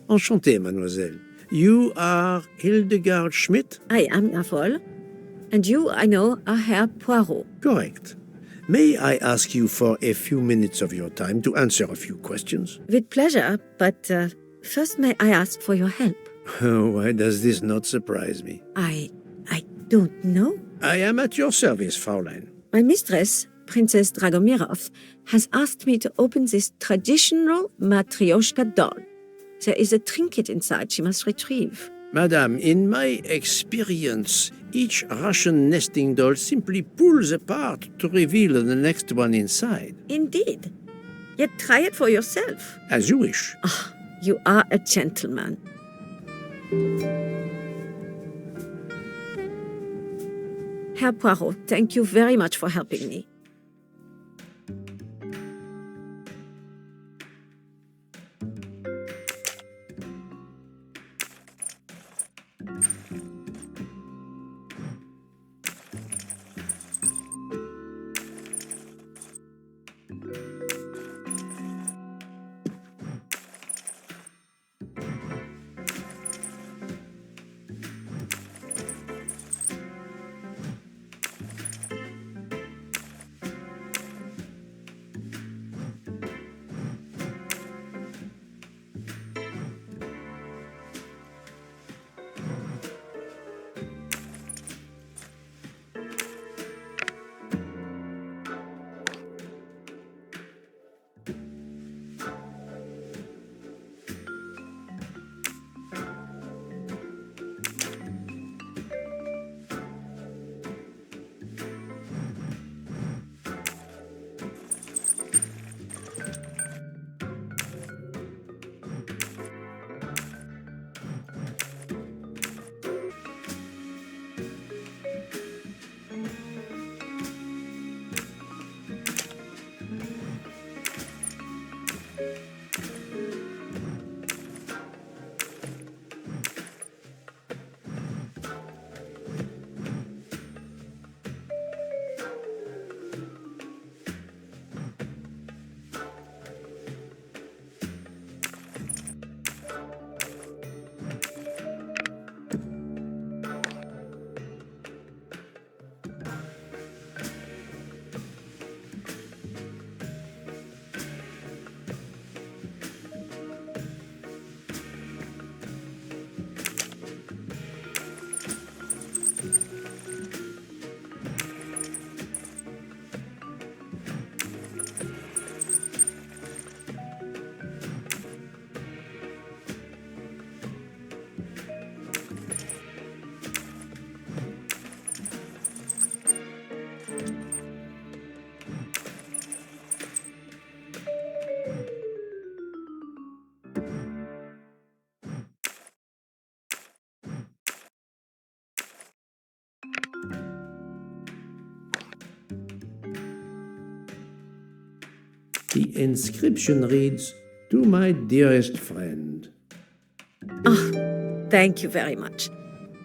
Enchanté, mademoiselle. You are Hildegard Schmidt? I am, jawohl. And you, I know, are Herr Poirot. Correct. May I ask you for a few minutes of your time to answer a few questions? With pleasure, but first may I ask for your help? Why does this not surprise me? I don't know. I am at your service, Fraulein. My mistress, Princess Dragomiroff, has asked me to open this traditional Matryoshka doll. There is a trinket inside she must retrieve. Madame, in my experience, each Russian nesting doll simply pulls apart to reveal the next one inside. Indeed. Yet try it for yourself. As you wish. Ah, you are a gentleman. Herr Poirot, thank you very much for helping me. The inscription reads, "To my dearest friend." Ah, thank you very much.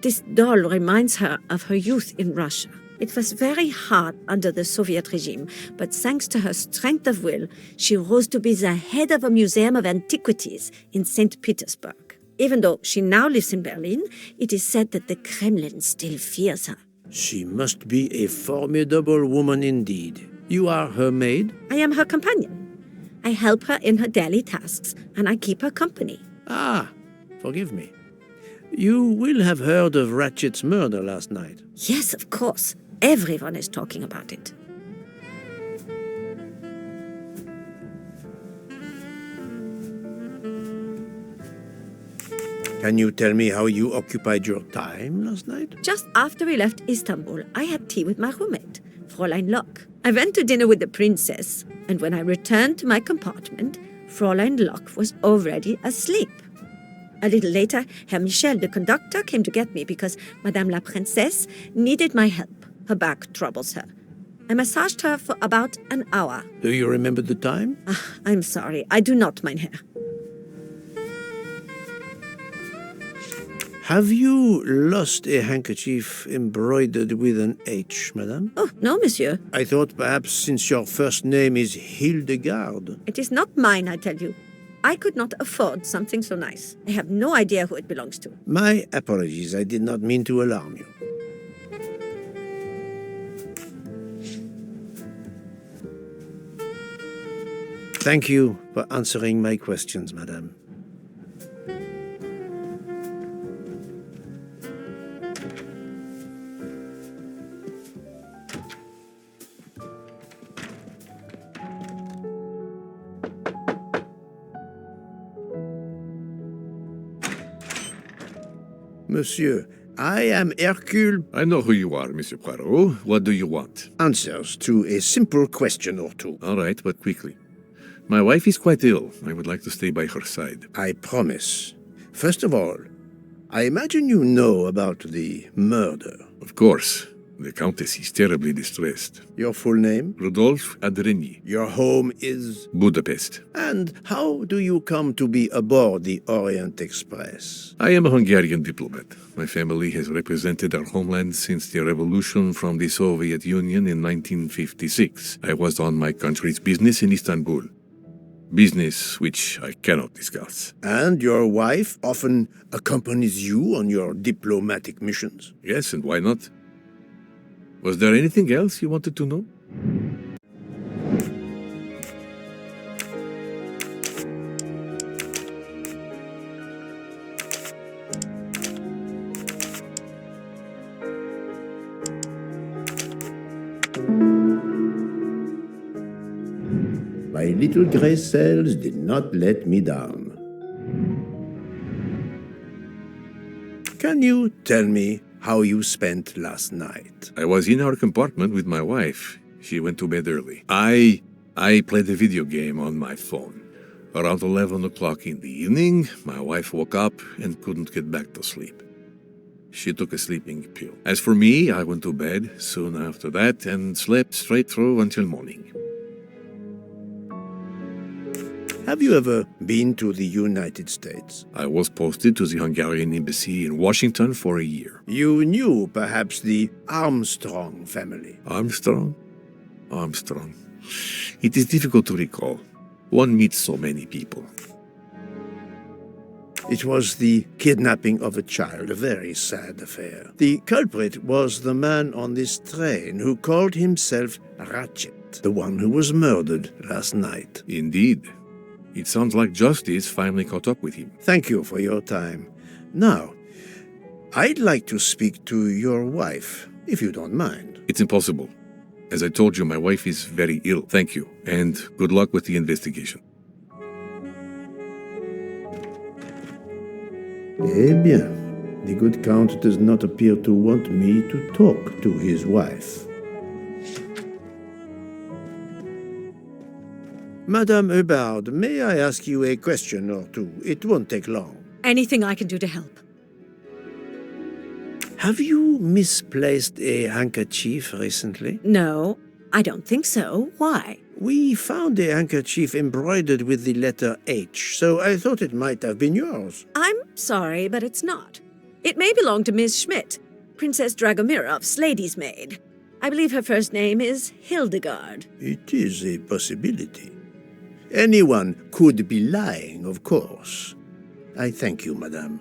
This doll reminds her of her youth in Russia. It was very hard under the Soviet regime, but thanks to her strength of will, she rose to be the head of a museum of antiquities in St. Petersburg. Even though she now lives in Berlin, it is said that the Kremlin still fears her. She must be a formidable woman indeed. You are her maid? I am her companion. I help her in her daily tasks, and I keep her company. Ah, forgive me. You will have heard of Ratchet's murder last night. Yes, of course. Everyone is talking about it. Can you tell me how you occupied your time last night? Just after we left Istanbul, I had tea with my roommate, Fräulein Locke. I went to dinner with the princess, and when I returned to my compartment, Fräulein Locke was already asleep. A little later, Herr Michel, the conductor, came to get me because Madame la Princesse needed my help. Her back troubles her. I massaged her for about an hour. Do you remember the time? I'm sorry, I do not, mein Herr. Have you lost a handkerchief embroidered with an H, madame? Oh, no, monsieur. I thought perhaps since your first name is Hildegard. It is not mine, I tell you. I could not afford something so nice. I have no idea who it belongs to. My apologies, I did not mean to alarm you. Thank you for answering my questions, madame. Monsieur, I am Hercule. I know who you are, Monsieur Poirot. What do you want? Answers to a simple question or two. All right, but quickly. My wife is quite ill. I would like to stay by her side. I promise. First of all, I imagine you know about the murder. Of course. The Countess is terribly distressed. Your full name? Rudolph Andreyi. Your home is? Budapest. And how do you come to be aboard the Orient Express? I am a Hungarian diplomat. My family has represented our homeland since the revolution from the Soviet Union in 1956. I was on my country's business in Istanbul. Business which I cannot discuss. And your wife often accompanies you on your diplomatic missions? Yes, and why not? Was there anything else you wanted to know? My little gray cells did not let me down. Can you tell me how you spent last night? I was in our compartment with my wife. She went to bed early. I played a video game on my phone. Around 11 o'clock in the evening, my wife woke up and couldn't get back to sleep. She took a sleeping pill. As for me, I went to bed soon after that and slept straight through until morning. Have you ever been to the United States? I was posted to the Hungarian embassy in Washington for a year. You knew perhaps the Armstrong family. Armstrong? It is difficult to recall. One meets so many people. It was the kidnapping of a child, a very sad affair. The culprit was the man on this train who called himself Ratchet, the one who was murdered last night. Indeed. It sounds like justice finally caught up with him. Thank you for your time. Now, I'd like to speak to your wife, if you don't mind. It's impossible. As I told you, my wife is very ill. Thank you, and good luck with the investigation. Eh bien, the good Count does not appear to want me to talk to his wife. Madame Hubbard, may I ask you a question or two? It won't take long. Anything I can do to help. Have you misplaced a handkerchief recently? No, I don't think so. Why? We found a handkerchief embroidered with the letter H, so I thought it might have been yours. I'm sorry, but it's not. It may belong to Miss Schmidt, Princess Dragomiroff's lady's maid. I believe her first name is Hildegard. It is a possibility. Anyone could be lying, of course. I thank you, madame.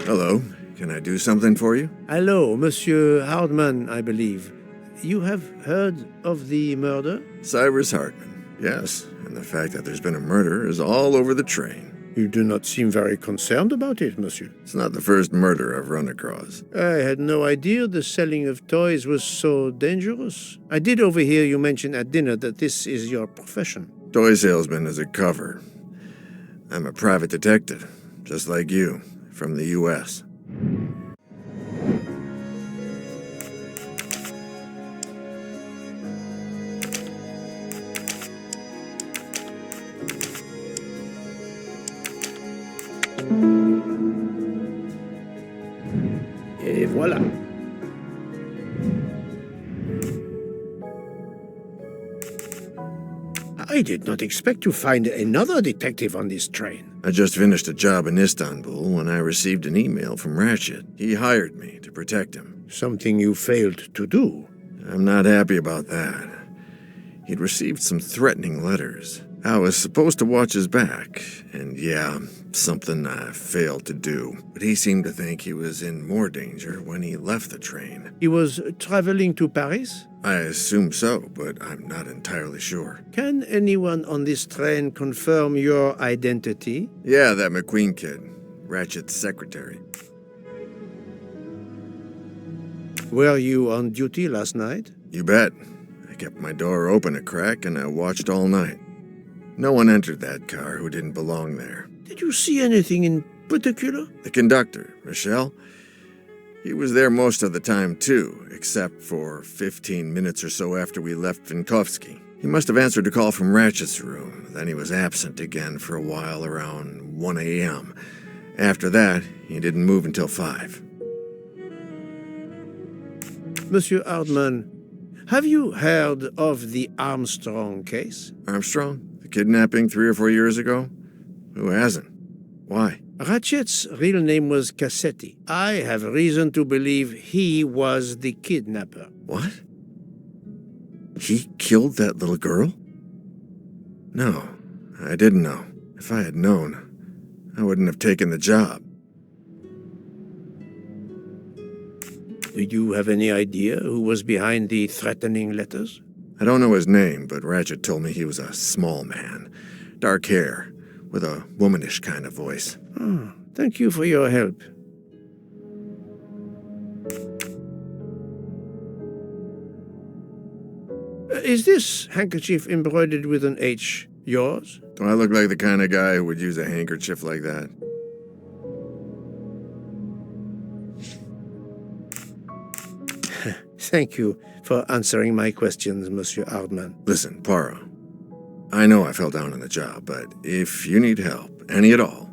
Hello. Can I do something for you? Hello, Monsieur Hardman, I believe. You have heard of the murder? Cyrus Hartman. Yes, and the fact that there's been a murder is all over the train. You do not seem very concerned about it, monsieur. It's not the first murder I've run across. I had no idea the selling of toys was so dangerous. I did overhear you mention at dinner that this is your profession. Toy salesman is a cover. I'm a private detective, just like you, from the U.S. Et voilà. did not expect to find another detective on this train. I just finished a job in Istanbul when I received an email from Ratchet. He hired me to protect him. Something you failed to do. I'm not happy about that. He'd received some threatening letters. I was supposed to watch his back, and yeah, something I failed to do. But he seemed to think he was in more danger when he left the train. He was traveling to Paris? I assume so, but I'm not entirely sure. Can anyone on this train confirm your identity? Yeah, that McQueen kid. Ratchet's secretary. Were you on duty last night? You bet. I kept my door open a crack and I watched all night. No one entered that car who didn't belong there. Did you see anything in particular? The conductor, Michel, he was there most of the time too, except for 15 minutes or so after we left Vinkovsky. He must have answered a call from Ratchet's room. Then he was absent again for a while around 1 a.m. After that, he didn't move until 5. Monsieur Ardman, have you heard of the Armstrong case? Armstrong? The kidnapping 3 or 4 years ago? Who hasn't? Why? Ratchet's real name was Cassetti. I have reason to believe he was the kidnapper. What? He killed that little girl? No, I didn't know. If I had known, I wouldn't have taken the job. Do you have any idea who was behind the threatening letters? I don't know his name, but Ratchet told me he was a small man. Dark hair, with a womanish kind of voice. Oh, thank you for your help. Is this handkerchief embroidered with an H yours? Do I look like the kind of guy who would use a handkerchief like that? Thank you for answering my questions, Monsieur Ardman. Listen, Poirot. I know I fell down on the job, but if you need help, any at all,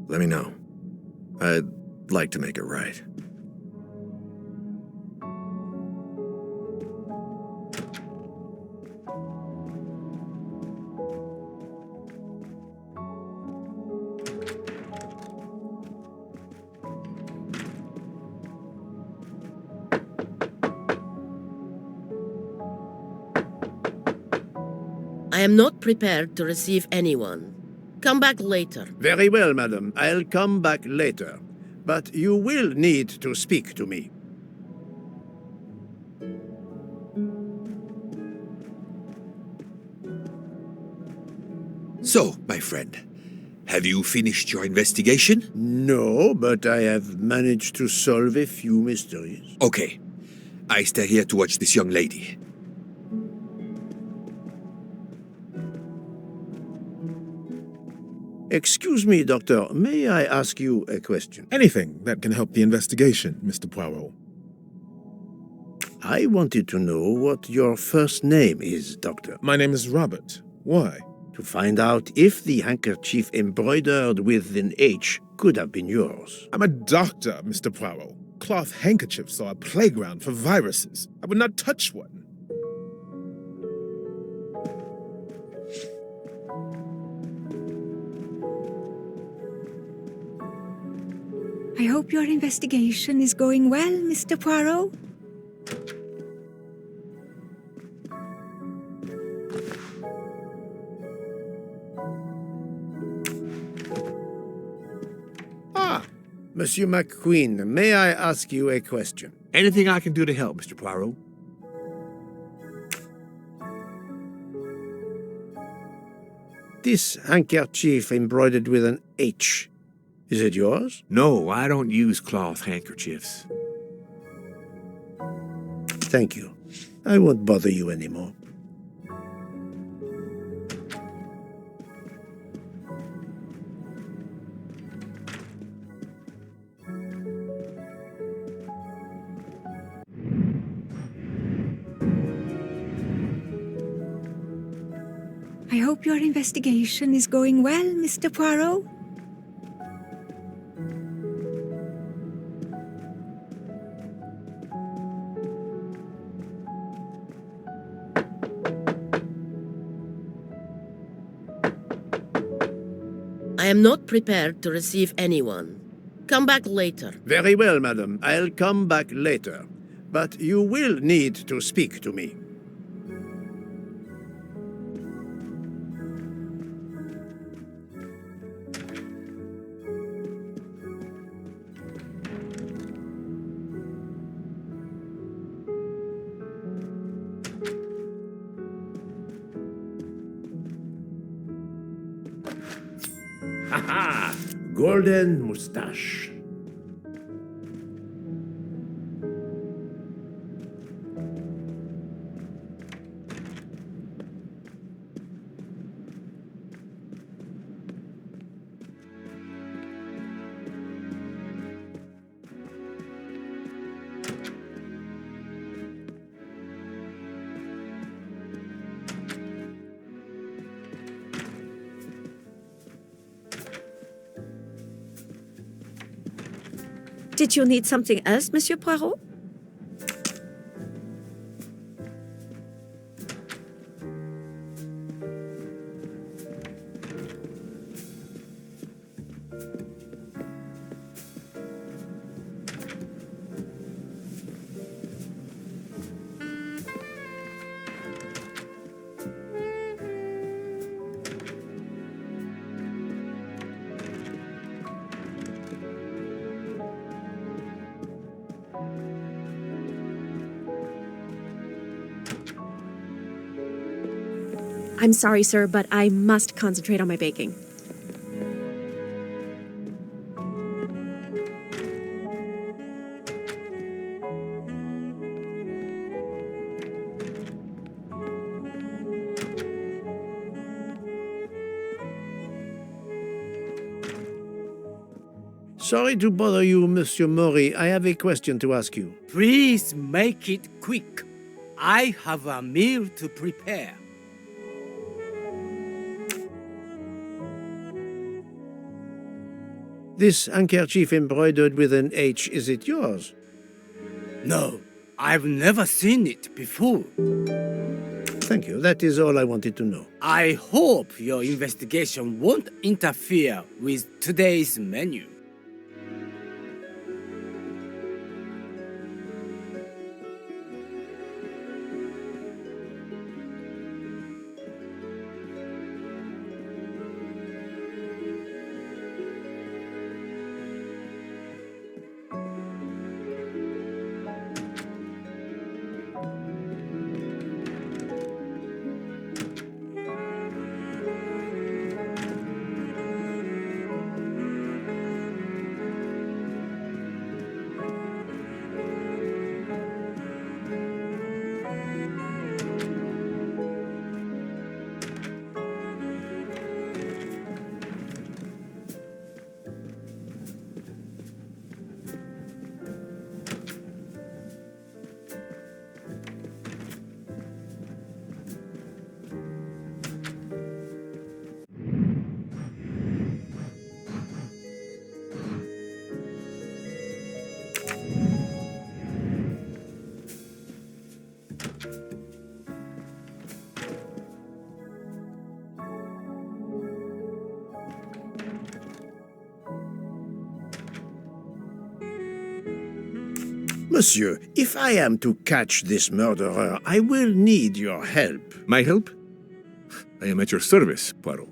let me know. I'd like to make it right. I am not prepared to receive anyone. Come back later. Very well, madam. I'll come back later. But you will need to speak to me. So, my friend, have you finished your investigation? No, but I have managed to solve a few mysteries. Okay. I stay here to watch this young lady. Excuse me, Doctor. May I ask you a question? Anything that can help the investigation, Mr. Poirot. I wanted to know what your first name is, Doctor. My name is Robert. Why? To find out if the handkerchief embroidered with an H could have been yours. I'm a doctor, Mr. Poirot. Cloth handkerchiefs are a playground for viruses. I would not touch one. I hope your investigation is going well, Mr. Poirot. Ah, Monsieur McQueen, may I ask you a question? Anything I can do to help, Mr. Poirot? This handkerchief embroidered with an H, is it yours? No, I don't use cloth handkerchiefs. Thank you. I won't bother you anymore. I hope your investigation is going well, Mr. Poirot. I am not prepared to receive anyone. Come back later. Very well, madam. I'll come back later. But you will need to speak to me. Ha-ha! Golden mustache. Did you need something else, Monsieur Poirot? I'm sorry, sir, but I must concentrate on my baking. Sorry to bother you, Monsieur Maury. I have a question to ask you. Please make it quick. I have a meal to prepare. This handkerchief embroidered with an H, is it yours? No, I've never seen it before. Thank you. That is all I wanted to know. I hope your investigation won't interfere with today's menu. Monsieur, if I am to catch this murderer, I will need your help. My help? I am at your service, Poirot.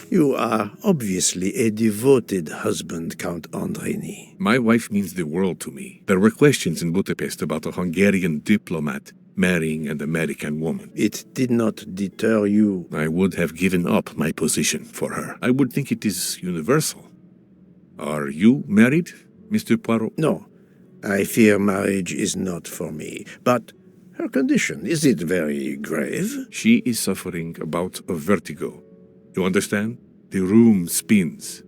You are obviously a devoted husband, Count Andrenyi. My wife means the world to me. There were questions in Budapest about a Hungarian diplomat marrying an American woman. It did not deter you. I would have given up my position for her. I would think it is universal. Are you married, Mr. Poirot? No, I fear marriage is not for me. But her condition, is it very grave? She is suffering a bout of vertigo. You understand? The room spins.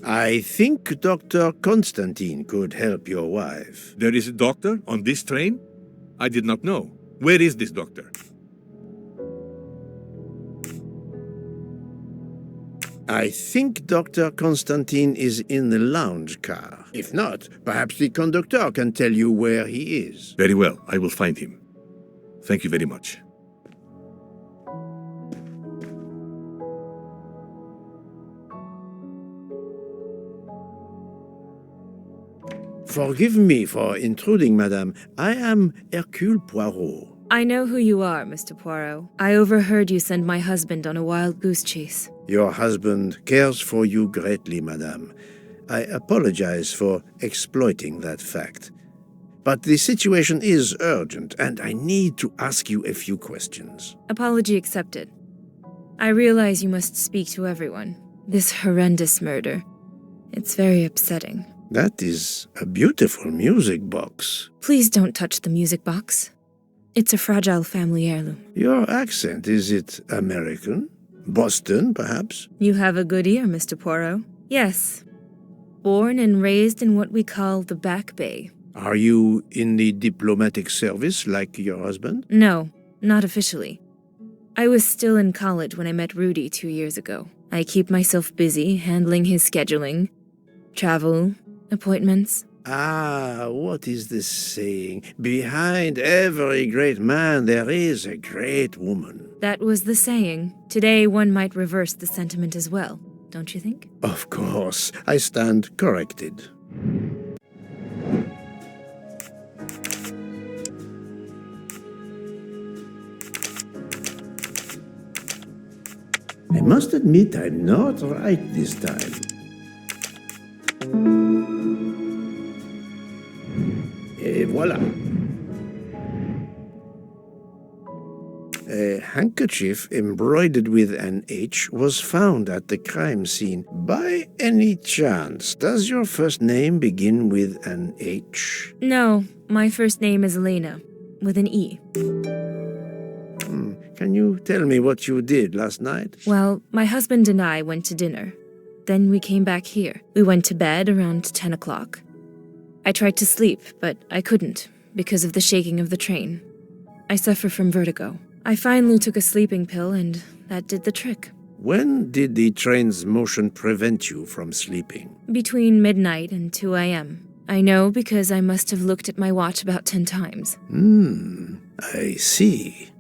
I think Dr. Constantine could help your wife. There is a doctor on this train? I did not know. Where is this doctor? I think Dr. Constantine is in the lounge car. If not, perhaps the conductor can tell you where he is. Very well, I will find him. Thank you very much. Forgive me for intruding, madame. I am Hercule Poirot. I know who you are, Mr. Poirot. I overheard you send my husband on a wild goose chase. Your husband cares for you greatly, madame. I apologize for exploiting that fact. But the situation is urgent, and I need to ask you a few questions. Apology accepted. I realize you must speak to everyone. This horrendous murder. It's very upsetting. That is a beautiful music box. Please don't touch the music box. It's a fragile family heirloom. Your accent, is it American? Boston, perhaps? You have a good ear, Mr. Poirot. Yes. Born and raised in what we call the Back Bay. Are you in the diplomatic service like your husband? No, not officially. I was still in college when I met Rudy 2 years ago. I keep myself busy handling his scheduling, travel, appointments. Ah, what is the saying? Behind every great man there is a great woman. That was the saying. Today one might reverse the sentiment as well, don't you think? Of course, I stand corrected. I must admit I'm not right this time. Et voilà. A handkerchief embroidered with an H was found at the crime scene. By any chance, does your first name begin with an H? No, my first name is Elena, with an E. Can you tell me what you did last night? Well, my husband and I went to dinner. Then we came back here. We went to bed around 10 o'clock. I tried to sleep, but I couldn't, because of the shaking of the train. I suffer from vertigo. I finally took a sleeping pill, and that did the trick. When did the train's motion prevent you from sleeping? Between midnight and 2 a.m. I know because I must have looked at my watch about 10 times. I see.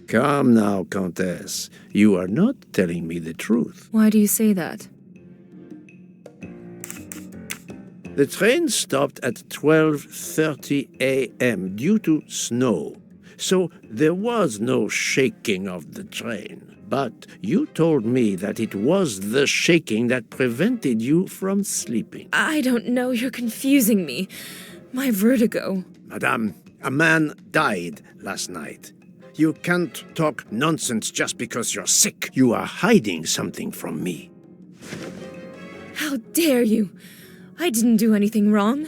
Come now, Countess. You are not telling me the truth. Why do you say that? The train stopped at 12:30 a.m. due to snow. So there was no shaking of the train. But you told me that it was the shaking that prevented you from sleeping. I don't know, you're confusing me. My vertigo. Madame, a man died last night. You can't talk nonsense just because you're sick. You are hiding something from me. How dare you? I didn't do anything wrong.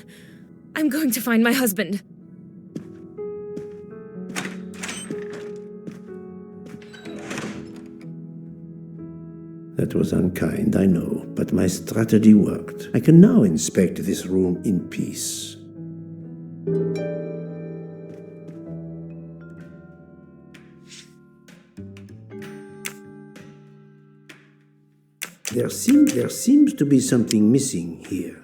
I'm going to find my husband. That was unkind, I know, but my strategy worked. I can now inspect this room in peace. There seems to be something missing here.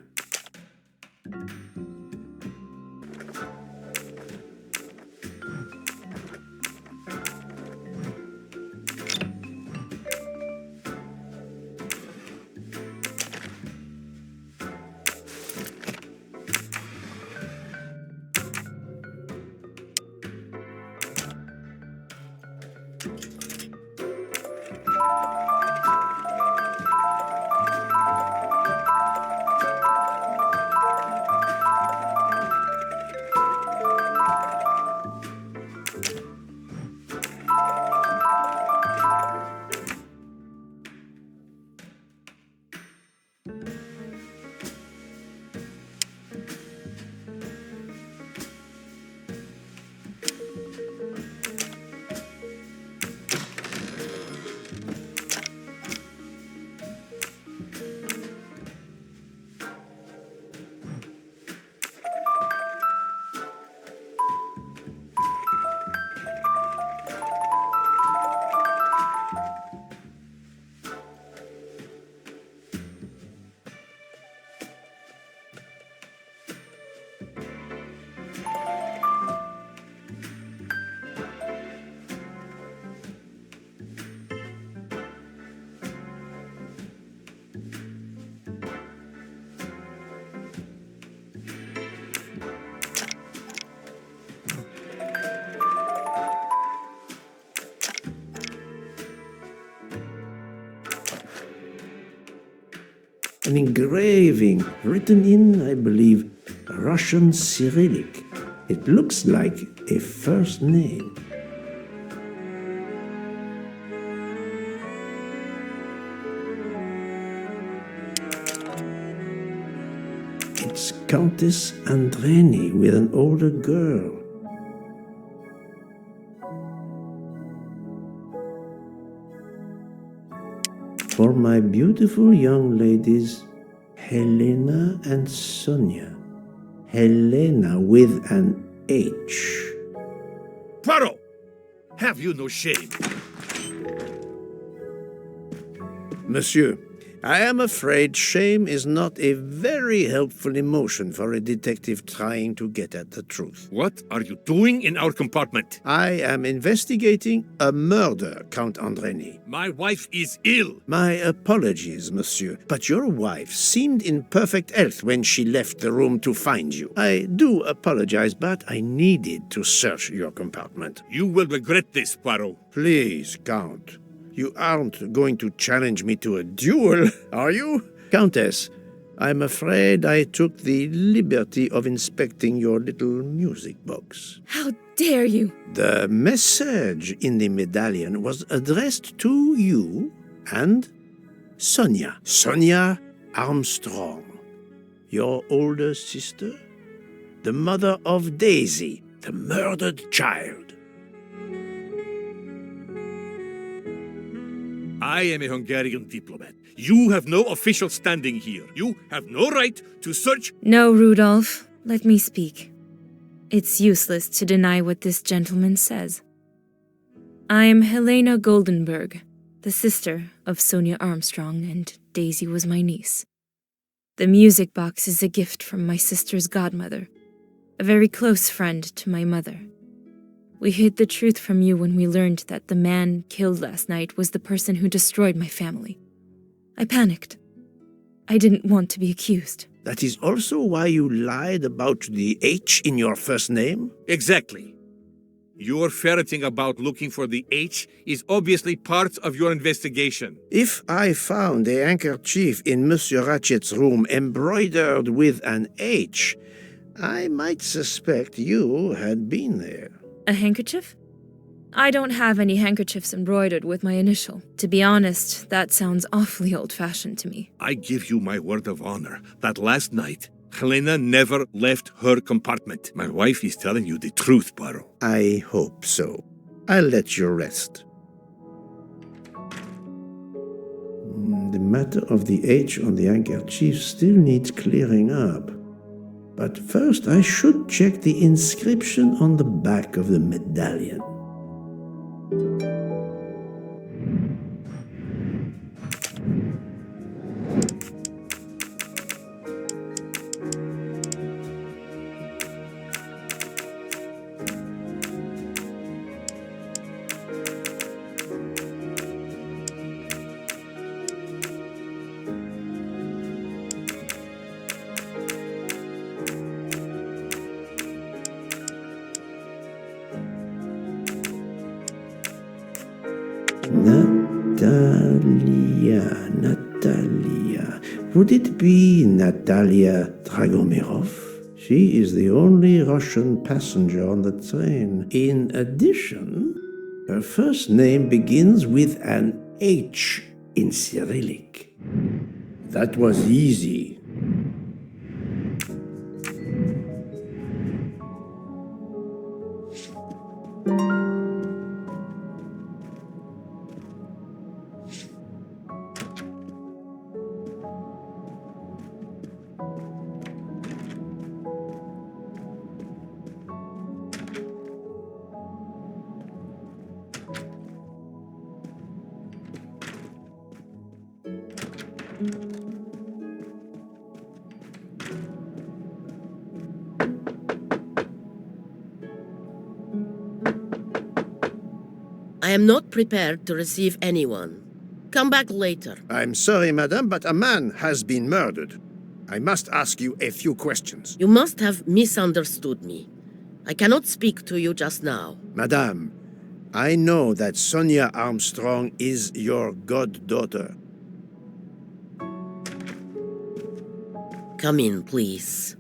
an engraving written in, I believe, Russian Cyrillic. It looks like a first name. It's Countess Andrenyi with an older girl. For my beautiful young ladies, Helena and Sonia. Helena with an H. Poirot! Have you no shame? Monsieur, I am afraid shame is not a very helpful emotion for a detective trying to get at the truth. What are you doing in our compartment? I am investigating a murder, Count Andrenyi. My wife is ill. My apologies, monsieur, but your wife seemed in perfect health when she left the room to find you. I do apologize, but I needed to search your compartment. You will regret this, Poirot. Please, Count. You aren't going to challenge me to a duel, are you? Countess, I'm afraid I took the liberty of inspecting your little music box. How dare you? The message in the medallion was addressed to you and Sonia. Sonia Armstrong, your older sister, the mother of Daisy, the murdered child. I am a Hungarian diplomat. You have no official standing here. You have no right to search. No, Rudolph. Let me speak. It's useless to deny what this gentleman says. I am Helena Goldenberg, the sister of Sonia Armstrong, and Daisy was my niece. The music box is a gift from my sister's godmother, a very close friend to my mother. We hid the truth from you when we learned that the man killed last night was the person who destroyed my family. I panicked. I didn't want to be accused. That is also why you lied about the H in your first name? Exactly. Your ferreting about looking for the H is obviously part of your investigation. If I found a handkerchief in Monsieur Ratchet's room embroidered with an H, I might suspect you had been there. A handkerchief? I don't have any handkerchiefs embroidered with my initial. To be honest, that sounds awfully old-fashioned to me. I give you my word of honor that last night, Helena never left her compartment. My wife is telling you the truth, Poirot. I hope so. I'll let you rest. The matter of the H on the handkerchief still needs clearing up. But first I should check the inscription on the back of the medallion. Natalia. Would it be Natalia Dragomiroff? She is the only Russian passenger on the train. In addition, her first name begins with an H in Cyrillic. That was easy. I am not prepared to receive anyone. Come back later. I'm sorry, madame, but a man has been murdered. I must ask you a few questions. You must have misunderstood me. I cannot speak to you just now. Madame, I know that Sonia Armstrong is your goddaughter. Come in, please.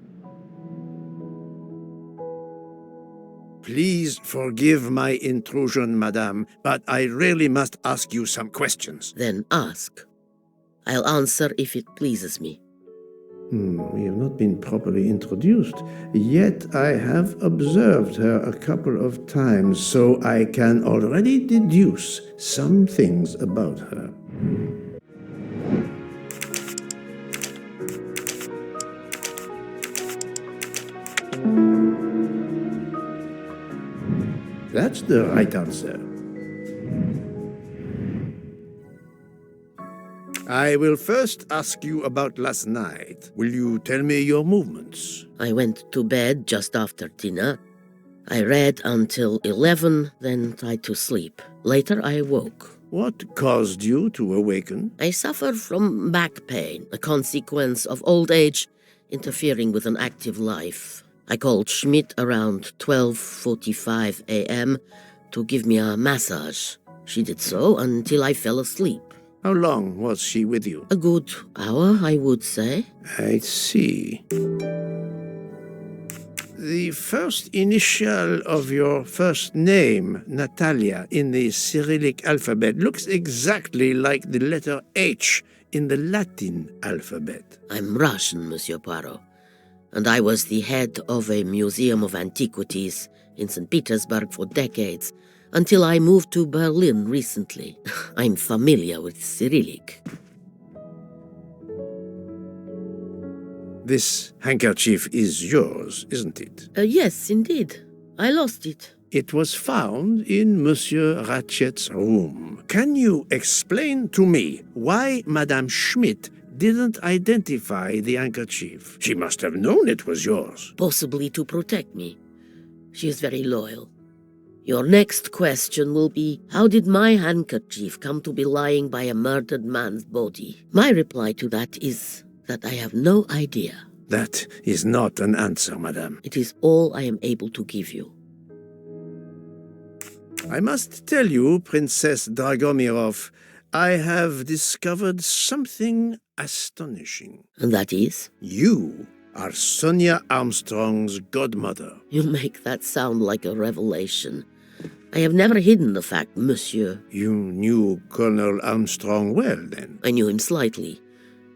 Please forgive my intrusion, madame, but I really must ask you some questions. Then ask. I'll answer if it pleases me. We have not been properly introduced, yet I have observed her a couple of times, so I can already deduce some things about her. That's the right answer. I will first ask you about last night. Will you tell me your movements? I went to bed just after dinner. I read until 11, then tried to sleep. Later I awoke. What caused you to awaken? I suffered from back pain, a consequence of old age interfering with an active life. I called Schmidt around 12:45 a.m. to give me a massage. She did so until I fell asleep. How long was she with you? A good hour, I would say. I see. The first initial of your first name, Natalia, in the Cyrillic alphabet looks exactly like the letter H in the Latin alphabet. I'm Russian, Monsieur Poirot, and I was the head of a museum of antiquities in St. Petersburg for decades, until I moved to Berlin recently. I'm familiar with Cyrillic. This handkerchief is yours, isn't it? Yes, indeed. I lost it. It was found in Monsieur Ratchet's room. Can you explain to me why Madame Schmidt didn't identify the handkerchief? She must have known it was yours. Possibly to protect me. She is very loyal. Your next question will be, how did my handkerchief come to be lying by a murdered man's body? My reply to that is that I have no idea. That is not an answer, madame. It is all I am able to give you. I must tell you, Princess Dragomiroff, I have discovered something astonishing. And that is? You are Sonia Armstrong's godmother. You make that sound like a revelation. I have never hidden the fact, monsieur. You knew Colonel Armstrong well, then? I knew him slightly,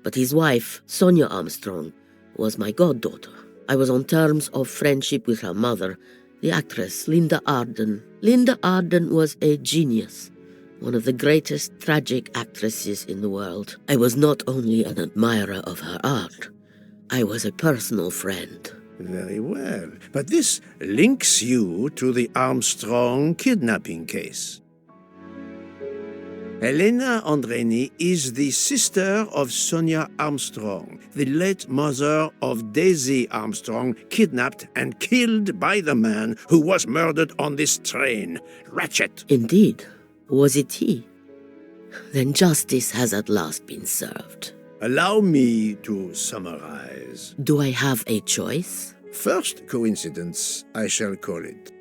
but his wife, Sonia Armstrong, was my goddaughter. I was on terms of friendship with her mother, the actress Linda Arden. Linda Arden was a genius, one of the greatest tragic actresses in the world. I was not only an admirer of her art, I was a personal friend. Very well. But this links you to the Armstrong kidnapping case. Helena Andrenyi is the sister of Sonia Armstrong, the late mother of Daisy Armstrong, kidnapped and killed by the man who was murdered on this train, Ratchet. Indeed. Was it he? Then justice has at last been served. Allow me to summarize. Do I have a choice? First coincidence, I shall call it.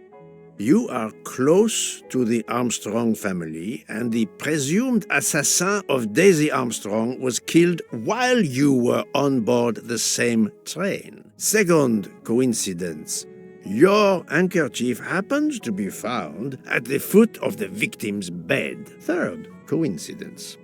You are close to the Armstrong family, and the presumed assassin of Daisy Armstrong was killed while you were on board the same train. Second coincidence. Your handkerchief happens to be found at the foot of the victim's bed. Third coincidence.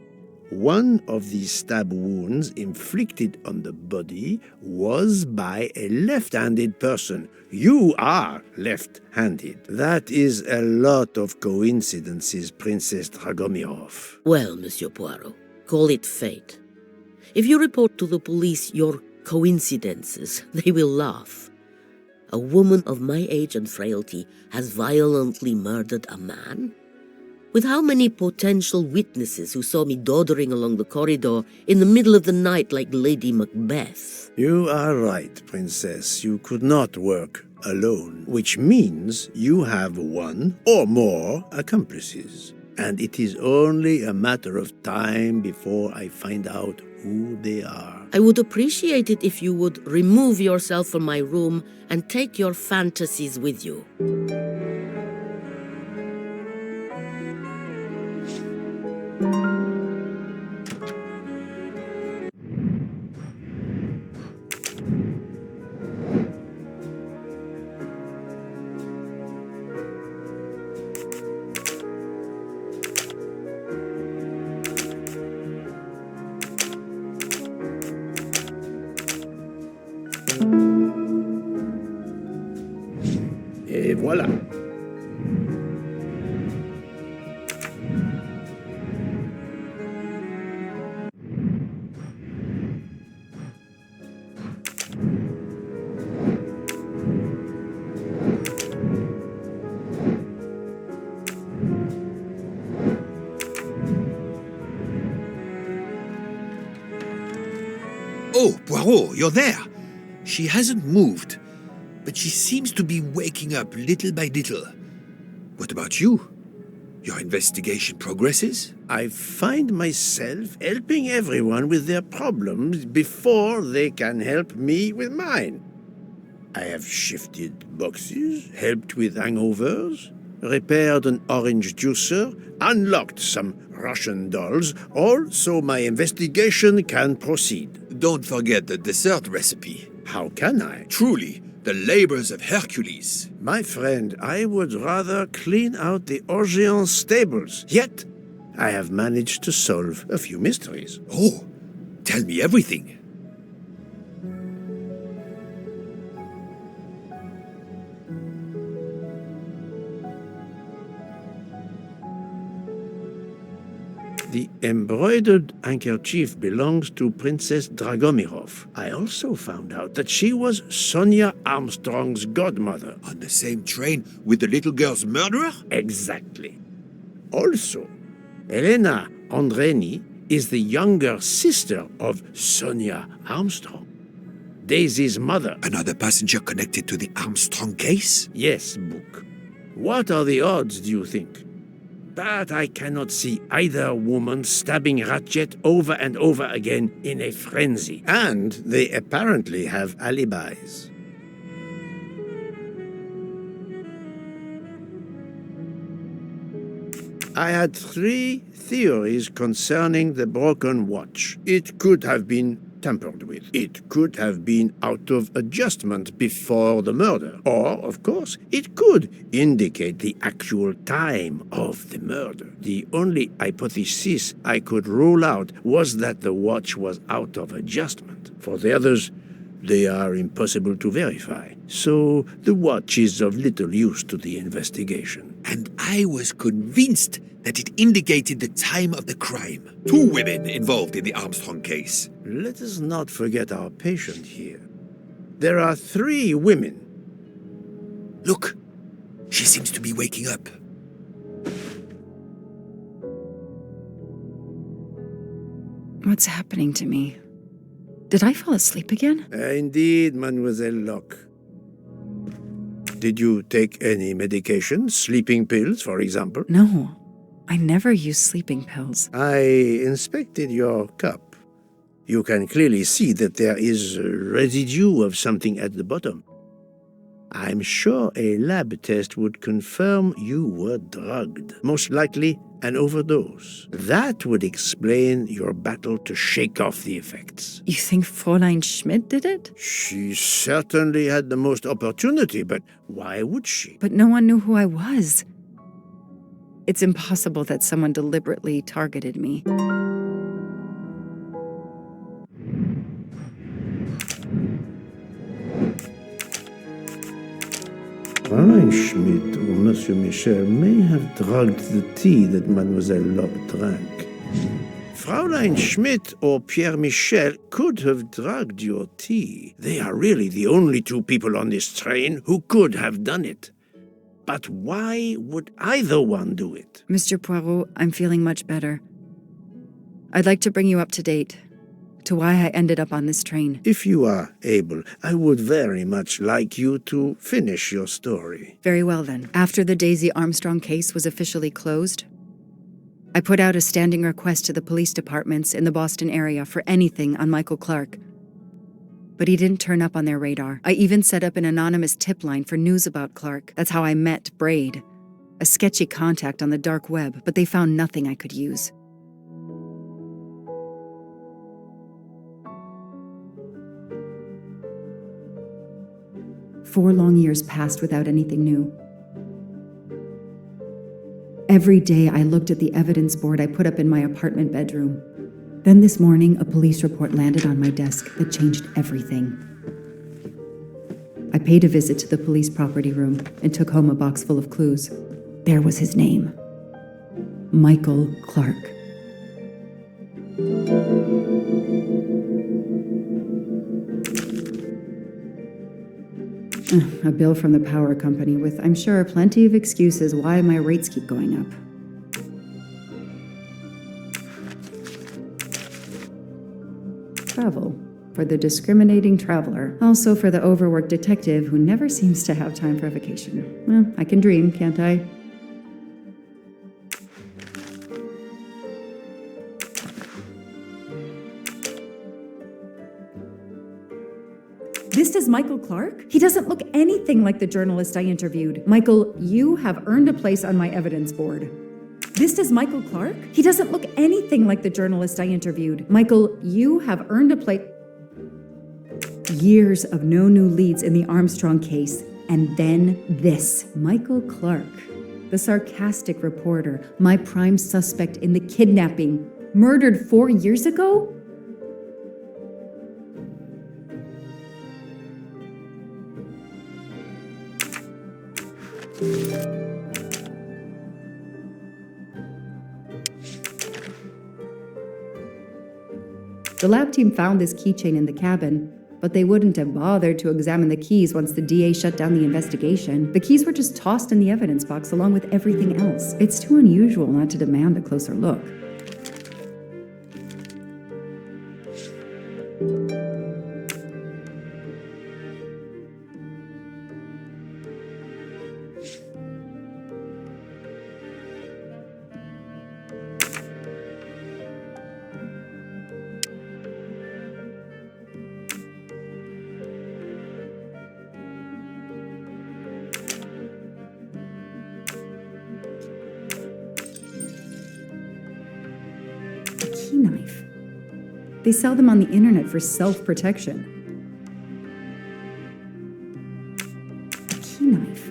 One of the stab wounds inflicted on the body was by a left-handed person. You are left-handed. That is a lot of coincidences, Princess Dragomiroff. Well, Monsieur Poirot, call it fate. If you report to the police your coincidences, they will laugh. A woman of my age and frailty has violently murdered a man? With how many potential witnesses who saw me doddering along the corridor in the middle of the night like Lady Macbeth? You are right, Princess. You could not work alone, which means you have one or more accomplices. And it is only a matter of time before I find out who they are. I would appreciate it if you would remove yourself from my room and take your fantasies with you. Voila. Oh, Poirot, you're there. She hasn't moved, but she seems to be waking up little by little. What about you? Your investigation progresses? I find myself helping everyone with their problems before they can help me with mine. I have shifted boxes, helped with hangovers, repaired an orange juicer, unlocked some Russian dolls, all so my investigation can proceed. Don't forget the dessert recipe. How can I? Truly, the labors of Hercules. My friend, I would rather clean out the Orient stables. Yet, I have managed to solve a few mysteries. Oh, tell me everything. The embroidered handkerchief belongs to Princess Dragomiroff. I also found out that she was Sonia Armstrong's godmother. On the same train with the little girl's murderer? Exactly. Also, Helena Andrenyi is the younger sister of Sonia Armstrong, Daisy's mother. Another passenger connected to the Armstrong case? Yes, Book. What are the odds, do you think? But I cannot see either woman stabbing Ratchet over and over again in a frenzy. And they apparently have alibis. I had 3 theories concerning the broken watch. It could have been tampered with. It could have been out of adjustment before the murder. Or, of course, it could indicate the actual time of the murder. The only hypothesis I could rule out was that the watch was out of adjustment. For the others, they are impossible to verify. So the watch is of little use to the investigation. And I was convinced that it indicated the time of the crime. 2 women involved in the Armstrong case. Let us not forget our patient here. There are 3 women. Look, she seems to be waking up. What's happening to me? Did I fall asleep again? Indeed, Mademoiselle Locke. Did you take any medication? Sleeping pills, for example? No, I never use sleeping pills. I inspected your cup. You can clearly see that there is a residue of something at the bottom. I'm sure a lab test would confirm you were drugged. Most likely an overdose. That would explain your battle to shake off the effects. You think Fräulein Schmidt did it? She certainly had the most opportunity, but why would she? But no one knew who I was. It's impossible that someone deliberately targeted me. Fräulein Schmidt or Monsieur Michel may have drugged the tea that Mademoiselle Locke drank. Fräulein Schmidt or Pierre Michel could have drugged your tea. They are really the only 2 people on this train who could have done it. But why would either one do it? Mr. Poirot, I'm feeling much better. I'd like to bring you up to date to why I ended up on this train. If you are able, I would very much like you to finish your story. Very well, then. After the Daisy Armstrong case was officially closed, I put out a standing request to the police departments in the Boston area for anything on Michael Clark. But he didn't turn up on their radar. I even set up an anonymous tip line for news about Clark. That's how I met Braid, a sketchy contact on the dark web, but they found nothing I could use. Four long years passed without anything new. Every day I looked at the evidence board I put up in my apartment bedroom. Then this morning, a police report landed on my desk that changed everything. I paid a visit to the police property room and took home a box full of clues. There was his name. Michael Clark. A bill from the power company with, I'm sure, plenty of excuses why my rates keep going up. Travel. For the discriminating traveler. Also for the overworked detective who never seems to have time for a vacation. Well, I can dream, can't I? This is Michael Clark? He doesn't look anything like the journalist I interviewed. Michael, you have earned a place on my evidence board. This is Michael Clark? He doesn't look anything like the journalist I interviewed. Michael, you have earned a place. Years of no new leads in the Armstrong case, and then this. Michael Clark, the sarcastic reporter, my prime suspect in the kidnapping, murdered 4 years ago? The lab team found this keychain in the cabin, but they wouldn't have bothered to examine the keys once the DA shut down the investigation. The keys were just tossed in the evidence box along with everything else. It's too unusual not to demand a closer look. Knife. They sell them on the internet for self-protection. A key knife.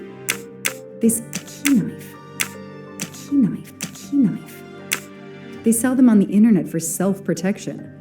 Key knife. They sell them on the internet for self-protection.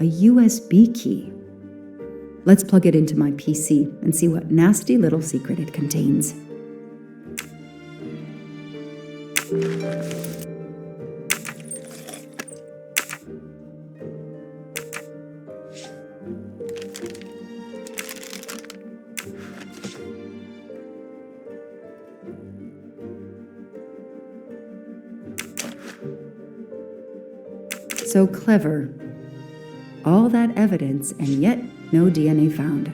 A USB key. Let's plug it into my PC and see what nasty little secret it contains. So clever. All that evidence, and yet no DNA found.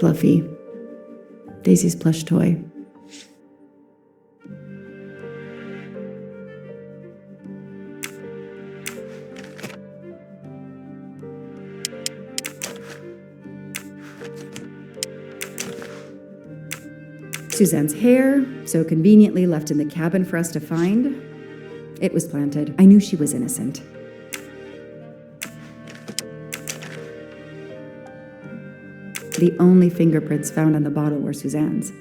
Fluffy. Daisy's plush toy. Suzanne's hair, so conveniently left in the cabin for us to find. It was planted. I knew she was innocent. The only fingerprints found on the bottle were Suzanne's.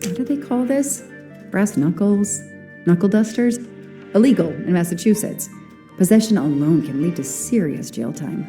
What do they call this? Brass knuckles? Knuckle dusters? Illegal in Massachusetts. Possession alone can lead to serious jail time.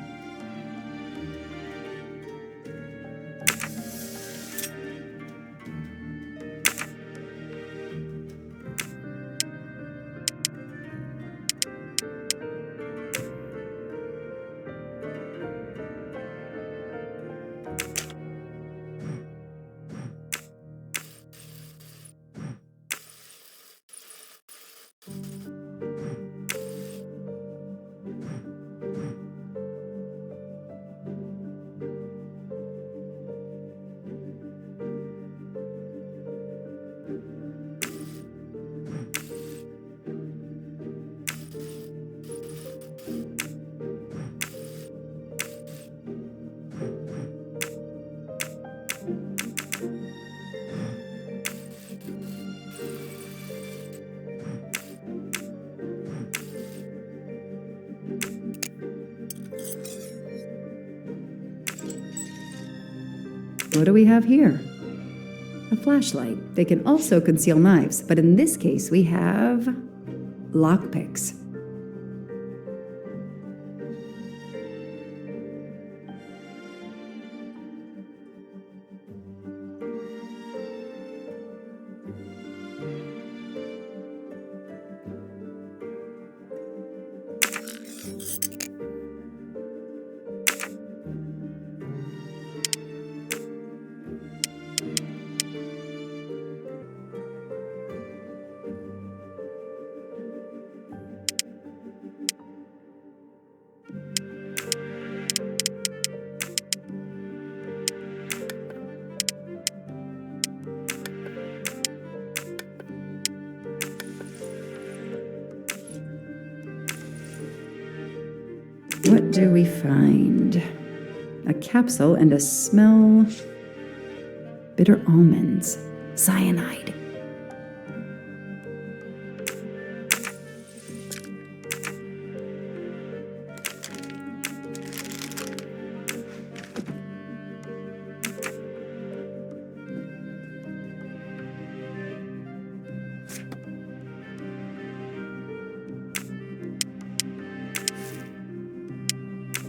What do we have here? A flashlight. They can also conceal knives, but in this case we have lockpicks. What do we find? A capsule and a smell. Bitter almonds. Cyanide.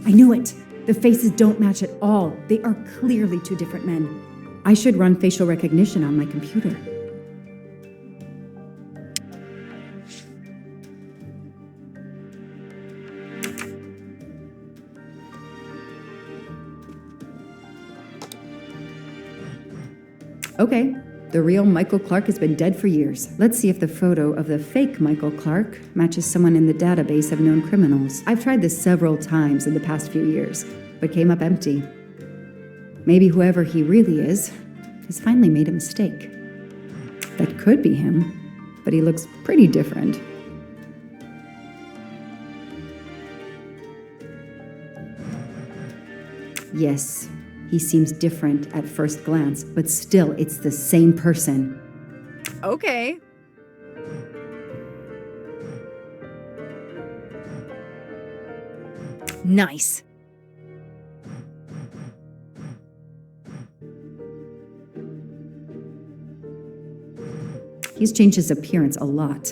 I knew it! The faces don't match at all. They are clearly two different men. I should run facial recognition on my computer. Okay, the real Michael Clark has been dead for years. Let's see if the photo of the fake Michael Clark matches someone in the database of known criminals. I've tried this several times in the past few years, but came up empty. Maybe whoever he really is has finally made a mistake. That could be him, but he looks pretty different. Yes, he seems different at first glance, but still it's the same person. Okay. Nice. He's changed his appearance a lot.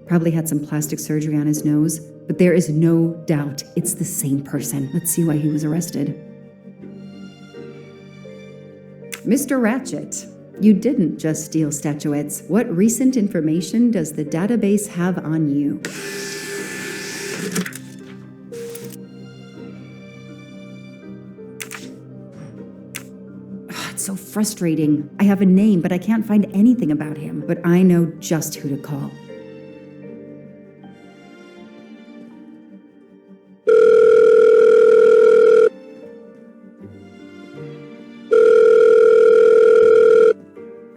Probably had some plastic surgery on his nose, but there is no doubt it's the same person. Let's see why he was arrested. Mr. Ratchet, you didn't just steal statuettes. What recent information does the database have on you? It's so frustrating. I have a name, but I can't find anything about him. But I know just who to call.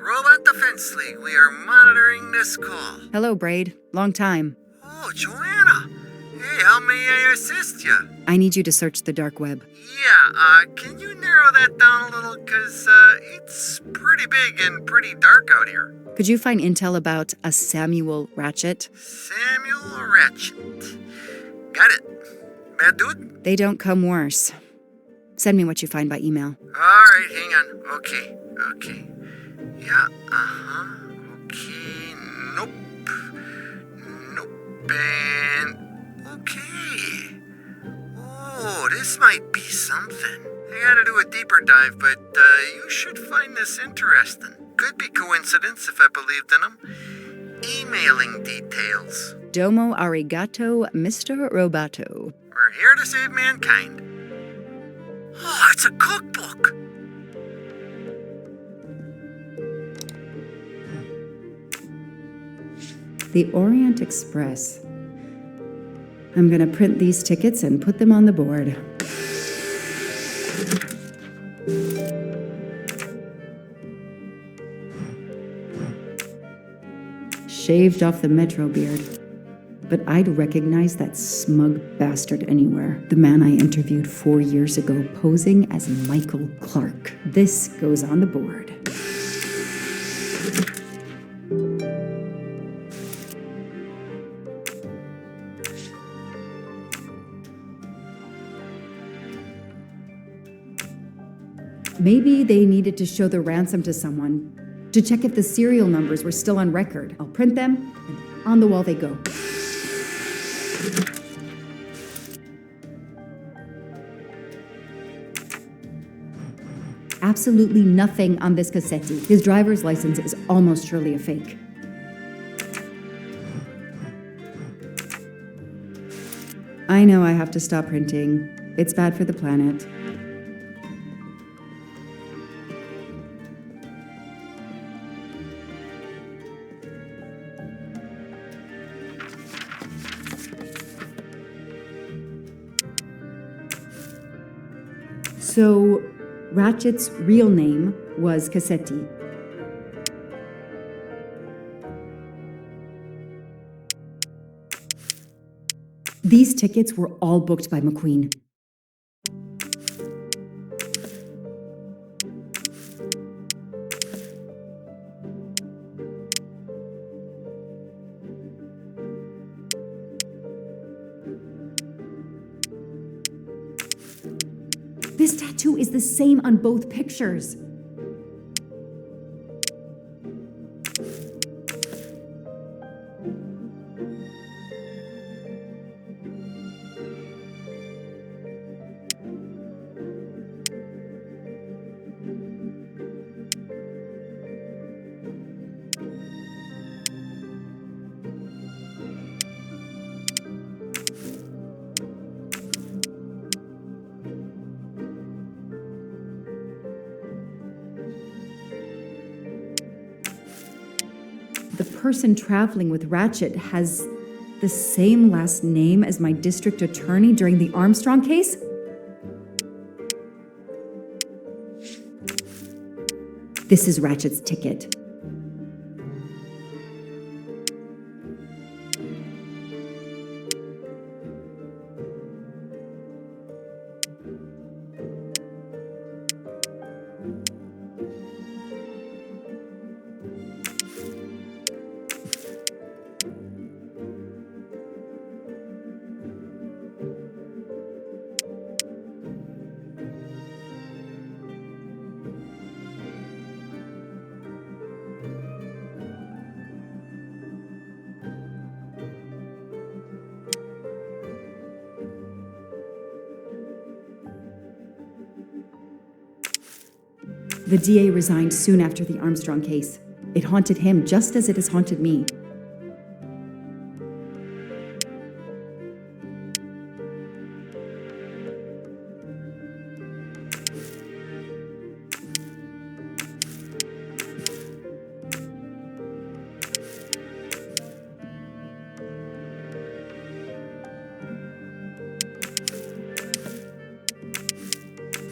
Robot Defense League, we are monitoring this call. Hello, Braid. Long time. Oh, Joanna. Hey, how may I assist you? I need you to search the dark web. Yeah, can you narrow that down a little? Because it's pretty big and pretty dark out here. Could you find intel about a Samuel Ratchet? Samuel Ratchet. Got it. Bad dude? They don't come worse. Send me what you find by email. Alright, hang on. Okay. Yeah, okay. Nope. And okay. Oh, this might be something. I gotta do a deeper dive, but you should find this interesting. Could be coincidence if I believed in them. Emailing details. Domo arigato, Mr. Roboto. We're here to save mankind. Oh, it's a cookbook. The Orient Express. I'm gonna print these tickets and put them on the board. Shaved off the Metro beard. But I'd recognize that smug bastard anywhere. The man I interviewed 4 years ago posing as Michael Clark. This goes on the board. Maybe they needed to show the ransom to someone to check if the serial numbers were still on record. I'll print them, and on the wall they go. Absolutely nothing on this Cassetti. His driver's license is almost surely a fake. I know I have to stop printing. It's bad for the planet. So, Ratchet's real name was Cassetti. These tickets were all booked by McQueen. This tattoo is the same on both pictures. The person traveling with Ratchet has the same last name as my district attorney during the Armstrong case? This is Ratchet's ticket. The DA resigned soon after the Armstrong case. It haunted him just as it has haunted me.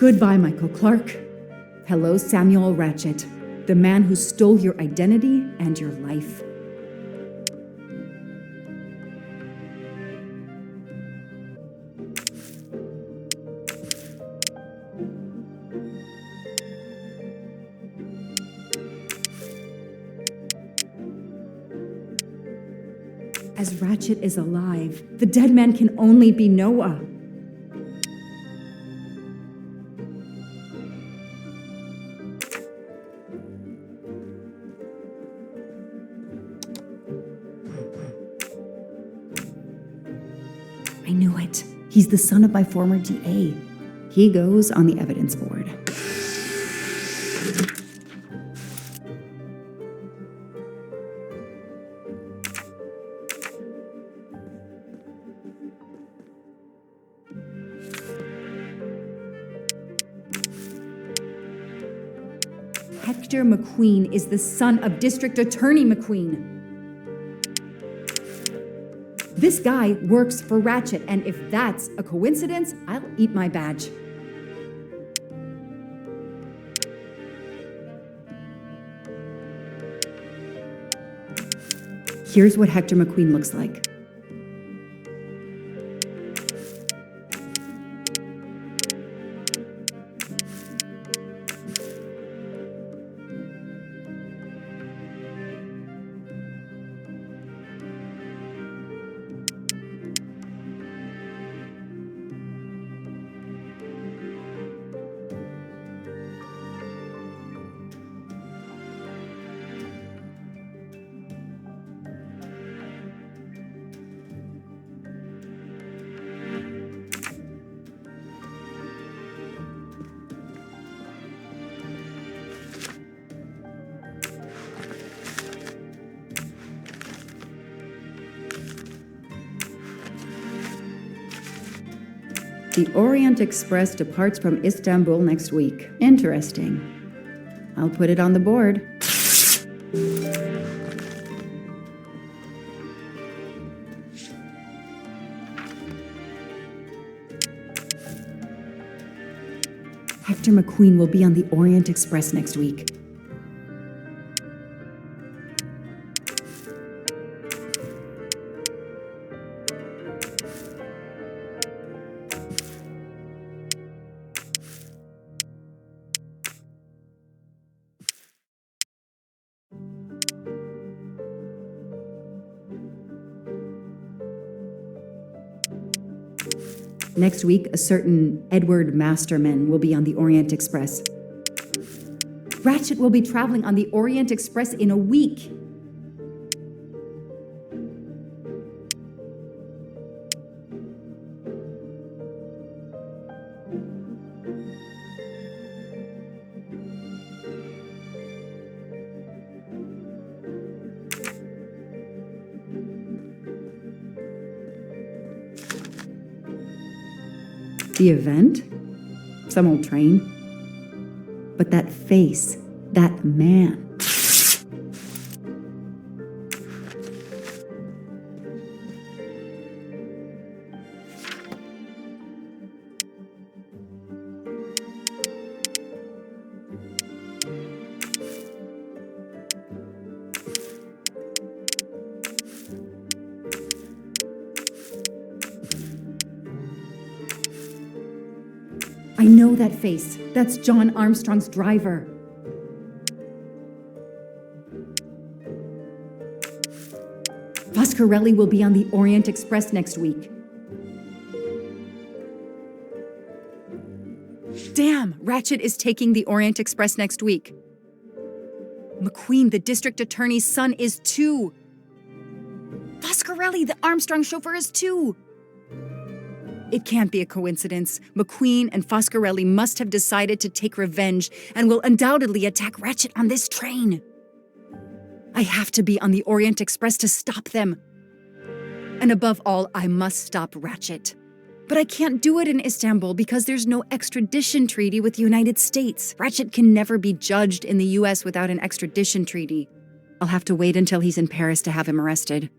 Goodbye, Michael Clark. Hello, Samuel Ratchet, the man who stole your identity and your life. As Ratchet is alive, the dead man can only be Noah. I knew it. He's the son of my former DA. He goes on the evidence board. Hector McQueen is the son of District Attorney McQueen. This guy works for Ratchet, and if that's a coincidence, I'll eat my badge. Here's what Hector McQueen looks like. The Orient Express departs from Istanbul next week. Interesting. I'll put it on the board. Hector McQueen will be on the Orient Express next week. Next week, a certain Edward Masterman will be on the Orient Express. Ratchet will be traveling on the Orient Express in a week. The event? Some old train. But that face, that man. I know that face. That's John Armstrong's driver. Foscarelli will be on the Orient Express next week. Damn! Ratchet is taking the Orient Express next week. McQueen, the district attorney's son, is too. Foscarelli, the Armstrong chauffeur, is too. It can't be a coincidence. McQueen and Foscarelli must have decided to take revenge and will undoubtedly attack Ratchet on this train. I have to be on the Orient Express to stop them. And above all, I must stop Ratchet. But I can't do it in Istanbul because there's no extradition treaty with the United States. Ratchet can never be judged in the US without an extradition treaty. I'll have to wait until he's in Paris to have him arrested.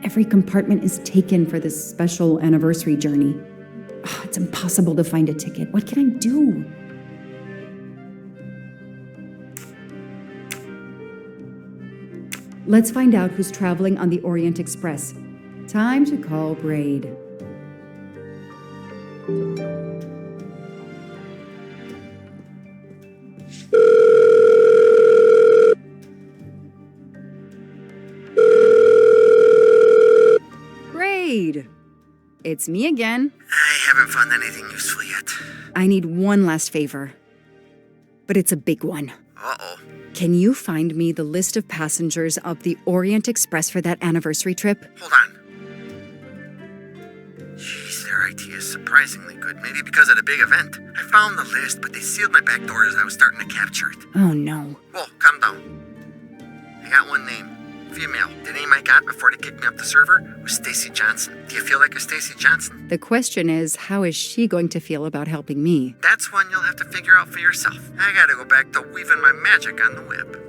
Every compartment is taken for this special anniversary journey. It's impossible to find a ticket. What can I do? Let's find out who's traveling on the Orient Express. Time to call Braid. Braid! It's me again. I haven't found anything useful yet. I need one last favor. But it's a big one. Uh-oh. Can you find me the list of passengers of the Orient Express for that anniversary trip? Hold on. Jeez, their IT is surprisingly good. Maybe because of the big event. I found the list, but they sealed my back door as I was starting to capture it. Oh, no. Whoa, calm down. I got one name. Female. The name I got before they kicked me off the server was Stacy Johnson. Do you feel like a Stacy Johnson? The question is, how is she going to feel about helping me? That's one you'll have to figure out for yourself. I gotta go back to weaving my magic on the web.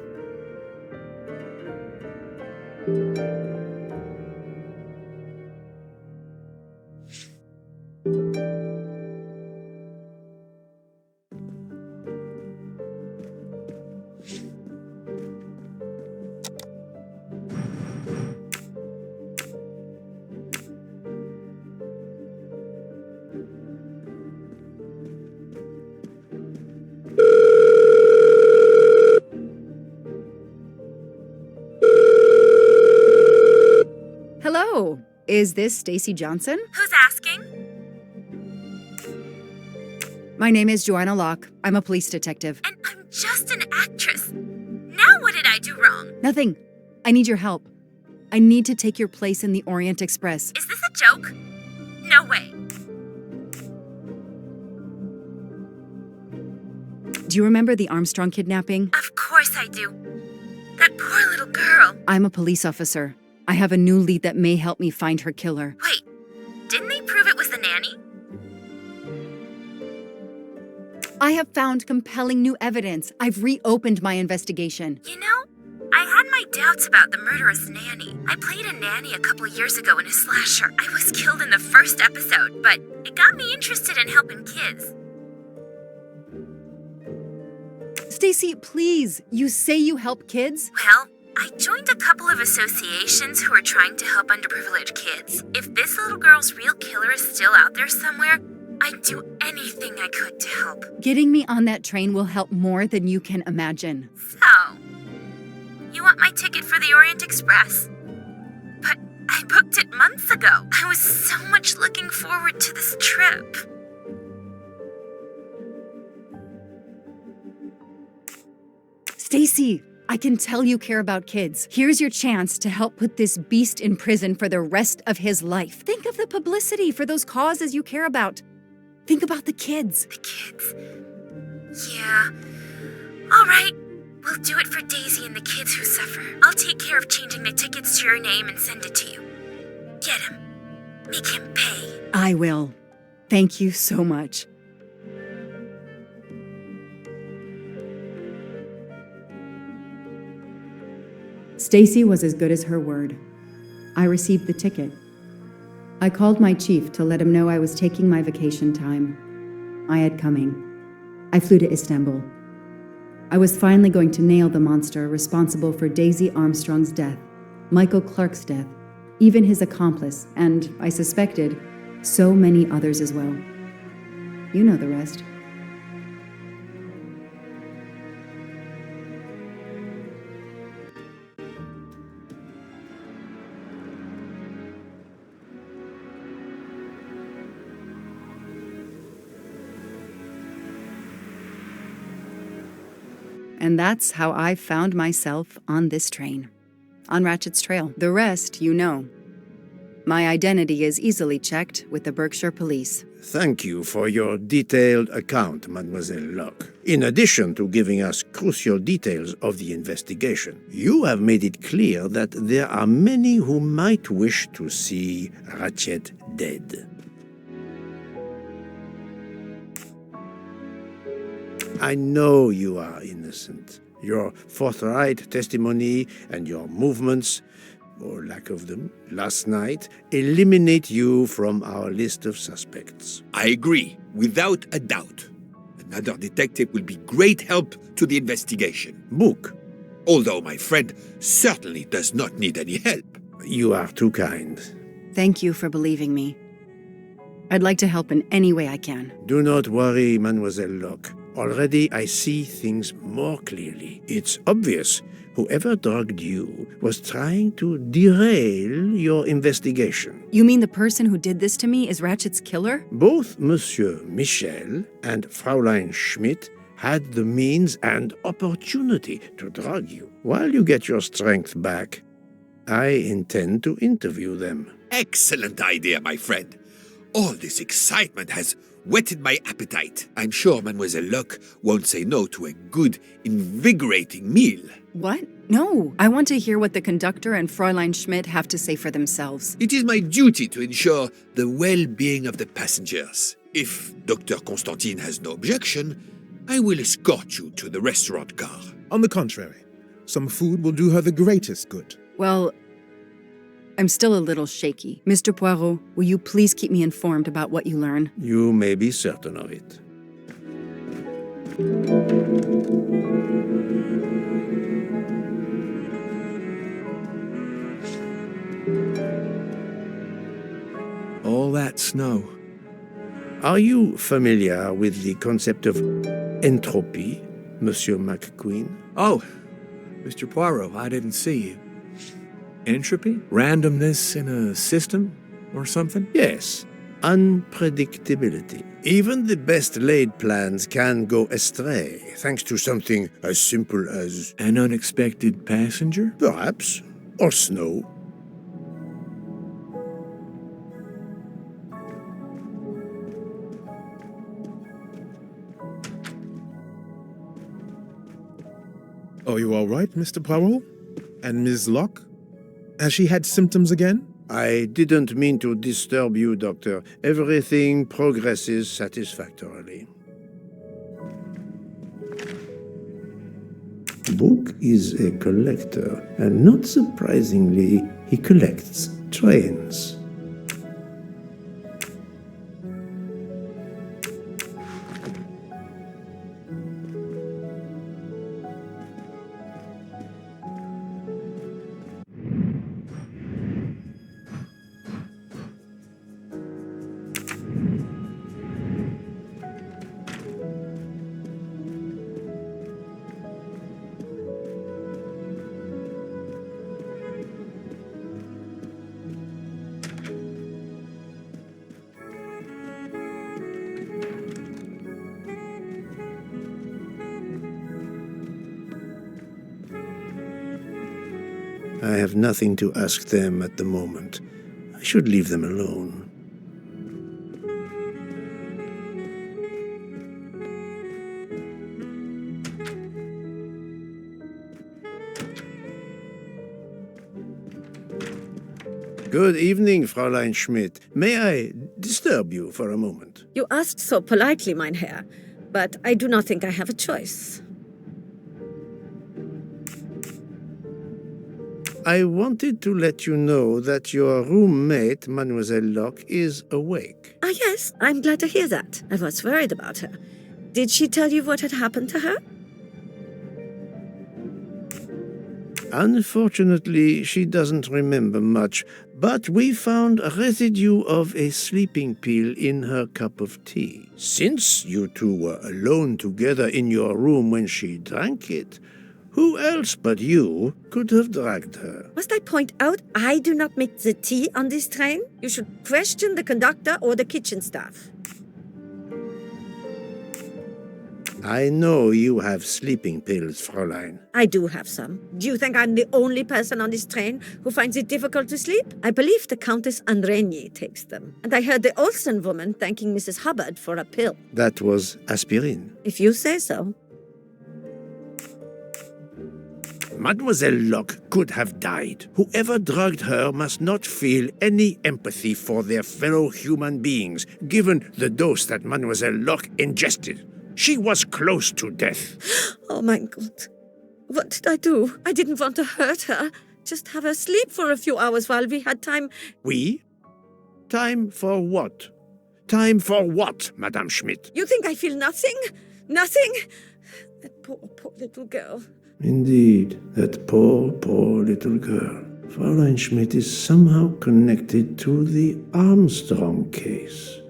Hello, is this Stacy Johnson? Who's asking? My name is Joanna Locke. I'm a police detective. And I'm just an actress. Now what did I do wrong? Nothing. I need your help. I need to take your place in the Orient Express. Is this a joke? No way. Do you remember the Armstrong kidnapping? Of course I do. That poor little girl. I'm a police officer. I have a new lead that may help me find her killer. Wait, didn't they prove it was the nanny? I have found compelling new evidence. I've reopened my investigation. You know, I had my doubts about the murderous nanny. I played a nanny a couple years ago in a slasher. I was killed in the first episode, but it got me interested in helping kids. Stacy, please, you say you help kids? Well, I joined a couple of associations who are trying to help underprivileged kids. If this little girl's real killer is still out there somewhere, I'd do anything I could to help. Getting me on that train will help more than you can imagine. So, you want my ticket for the Orient Express? But I booked it months ago. I was so much looking forward to this trip. Stacy, I can tell you care about kids. Here's your chance to help put this beast in prison for the rest of his life. Think of the publicity for those causes you care about. Think about the kids. The kids? Yeah. All right. We'll do it for Daisy and the kids who suffer. I'll take care of changing the tickets to your name and send it to you. Get him. Make him pay. I will. Thank you so much. Stacy was as good as her word. I received the ticket. I called my chief to let him know I was taking my vacation time. I had coming. I flew to Istanbul. I was finally going to nail the monster responsible for Daisy Armstrong's death, Michael Clark's death, even his accomplice, and, I suspected, so many others as well. You know the rest. And that's how I found myself on this train. On Ratchet's trail. The rest, you know. My identity is easily checked with the Berkshire Police. Thank you for your detailed account, Mademoiselle Locke. In addition to giving us crucial details of the investigation, you have made it clear that there are many who might wish to see Ratchet dead. I know you are innocent. Your forthright testimony and your movements or lack of them, last night, eliminate you from our list of suspects. I agree, without a doubt. Another detective will be great help to the investigation. Book. Although my friend certainly does not need any help. You are too kind. Thank you for believing me. I'd like to help in any way I can. Do not worry, Mademoiselle Locke. Already I see things more clearly. It's obvious whoever drugged you was trying to derail your investigation. You mean the person who did this to me is Ratchet's killer? Both Monsieur Michel and Fräulein Schmidt had the means and opportunity to drug you. While you get your strength back, I intend to interview them. Excellent idea, my friend. All this excitement has whetted my appetite. I'm sure Mademoiselle Locke won't say no to a good, invigorating meal. What? No. I want to hear what the conductor and Fräulein Schmidt have to say for themselves. It is my duty to ensure the well-being of the passengers. If Dr. Constantine has no objection, I will escort you to the restaurant car. On the contrary, some food will do her the greatest good. Well, I'm still a little shaky. Mr. Poirot, will you please keep me informed about what you learn? You may be certain of it. All that snow. Are you familiar with the concept of entropy, Monsieur McQueen? Oh, Mr. Poirot, I didn't see you. Entropy? Randomness in a system or something? Yes, unpredictability. Even the best laid plans can go astray, thanks to something as simple as... An unexpected passenger? Perhaps. Or snow. Are you all right, Mr. Poirot? And Ms. Locke? Has she had symptoms again? I didn't mean to disturb you, Doctor. Everything progresses satisfactorily. Book is a collector, and not surprisingly, he collects trains. I have nothing to ask them at the moment. I should leave them alone. Good evening, Fräulein Schmidt. May I disturb you for a moment? You asked so politely, mein Herr, but I do not think I have a choice. I wanted to let you know that your roommate, Mademoiselle Locke, is awake. Ah, yes, I'm glad to hear that. I was worried about her. Did she tell you what had happened to her? Unfortunately, she doesn't remember much, but we found a residue of a sleeping pill in her cup of tea. Since you two were alone together in your room when she drank it, who else but you could have dragged her? Must I point out I do not make the tea on this train? You should question the conductor or the kitchen staff. I know you have sleeping pills, Fräulein. I do have some. Do you think I'm the only person on this train who finds it difficult to sleep? I believe the Countess Andrenyi takes them. And I heard the Olsen woman thanking Mrs. Hubbard for a pill. That was aspirin. If you say so. Mademoiselle Locke could have died. Whoever drugged her must not feel any empathy for their fellow human beings, given the dose that Mademoiselle Locke ingested. She was close to death. Oh my God. What did I do? I didn't want to hurt her. just have her sleep for a few hours while we had time. We? Time for what? Time for what, Madame Schmidt? You think I feel nothing? Nothing? That poor little girl. Indeed, that poor little girl. Fräulein Schmidt is somehow connected to the Armstrong case.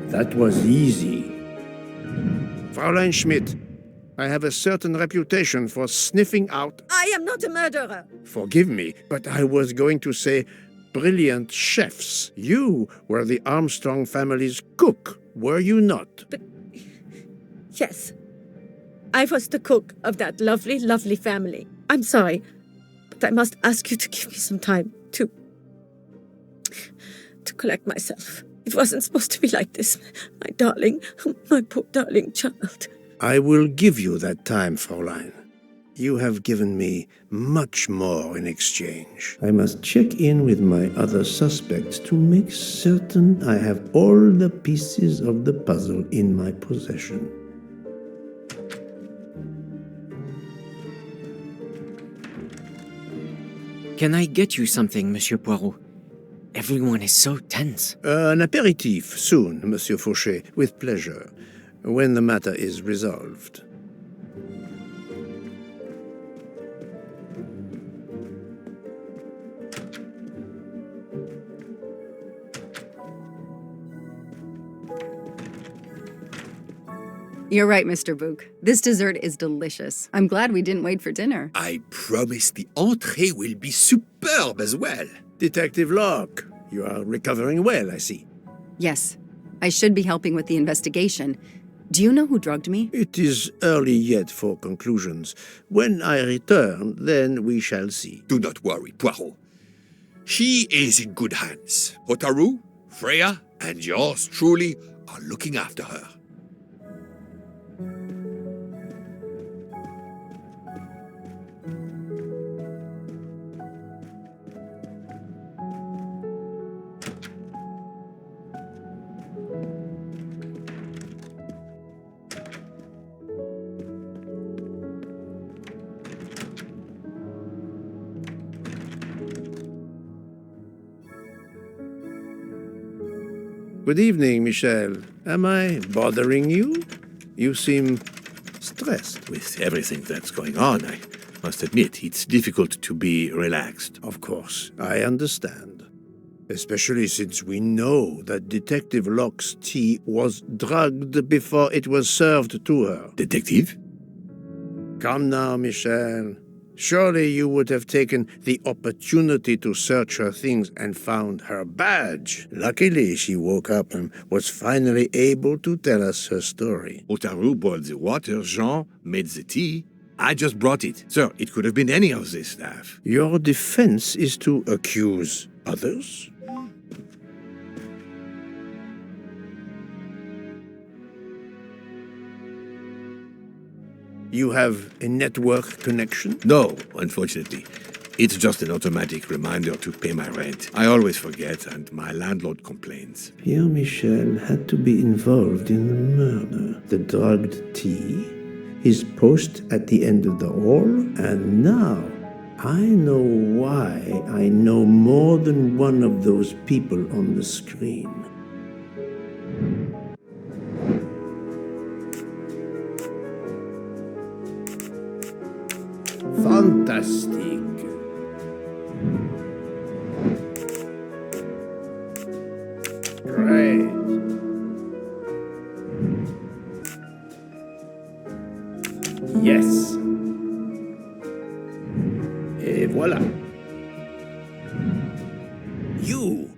That was easy. Fräulein Schmidt, I have a certain reputation for sniffing out... I am not a murderer. Forgive me, but I was going to say brilliant chefs. You were the Armstrong family's cook, were you not? But... yes. I was the cook of that lovely, lovely family. I'm sorry, but I must ask you to give me some time to collect myself. It wasn't supposed to be like this. My darling, my poor darling child. I will give you that time, Fräulein. You have given me much more in exchange. I must check in with my other suspects to make certain I have all the pieces of the puzzle in my possession. Can I get you something, Monsieur Poirot? Everyone is so tense. An aperitif soon, Monsieur Fauchet, with pleasure, when the matter is resolved. You're right, Mr. Book. This dessert is delicious. I'm glad we didn't wait for dinner. I promise the entrée will be superb as well. Detective Locke, you are recovering well, I see. Yes. I should be helping with the investigation. Do you know who drugged me? It is early yet for conclusions. When I return, then we shall see. Do not worry, Poirot. She is in good hands. Hotaru, Freya, and yours truly are looking after her. Good evening, Michel. Am I bothering you? You seem stressed. With everything that's going on, I must admit, it's difficult to be relaxed. Of course, I understand. Especially since we know that Detective Locke's tea was drugged before it was served to her. Detective? Come now, Michel. Surely you would have taken the opportunity to search her things and found her badge. Luckily, she woke up and was finally able to tell us her story. Hotaru boiled the water, Jean made the tea. I just brought it. Sir, it could have been any of the staff. Your defense is to accuse others? You have a network connection? No, unfortunately. It's just an automatic reminder to pay my rent. I always forget, and my landlord complains. Pierre Michel had to be involved in the murder. The drugged tea, his post at the end of the hall, and now I know why I know more than one of those people on the screen. Fantastic. Great. Yes. Et voilà. You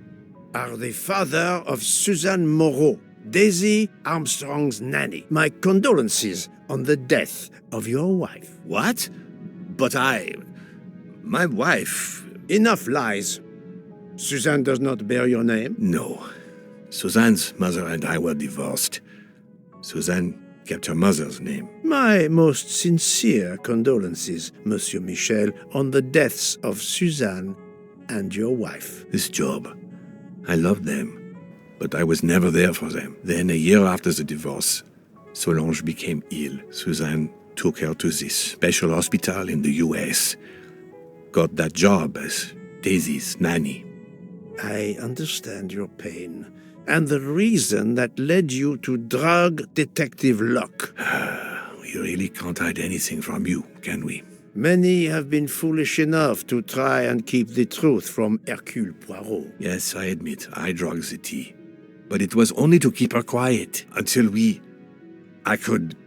are the father of Suzanne Moreau, Daisy Armstrong's nanny. My condolences on the death of your wife. What? But my wife... Enough lies. Suzanne does not bear your name? No. Suzanne's mother and I were divorced. Suzanne kept her mother's name. My most sincere condolences, Monsieur Michel, on the deaths of Suzanne and your wife. This job I loved them, but I was never there for them. Then, a year after the divorce, Solange became ill. Suzanne took her to this special hospital in the US. Got that job as Daisy's nanny. I understand your pain, and the reason that led you to drug Detective Locke. We really can't hide anything from you, can we? Many have been foolish enough to try and keep the truth from Hercule Poirot. Yes, I admit, I drugged the tea. But it was only to keep her quiet, until I could...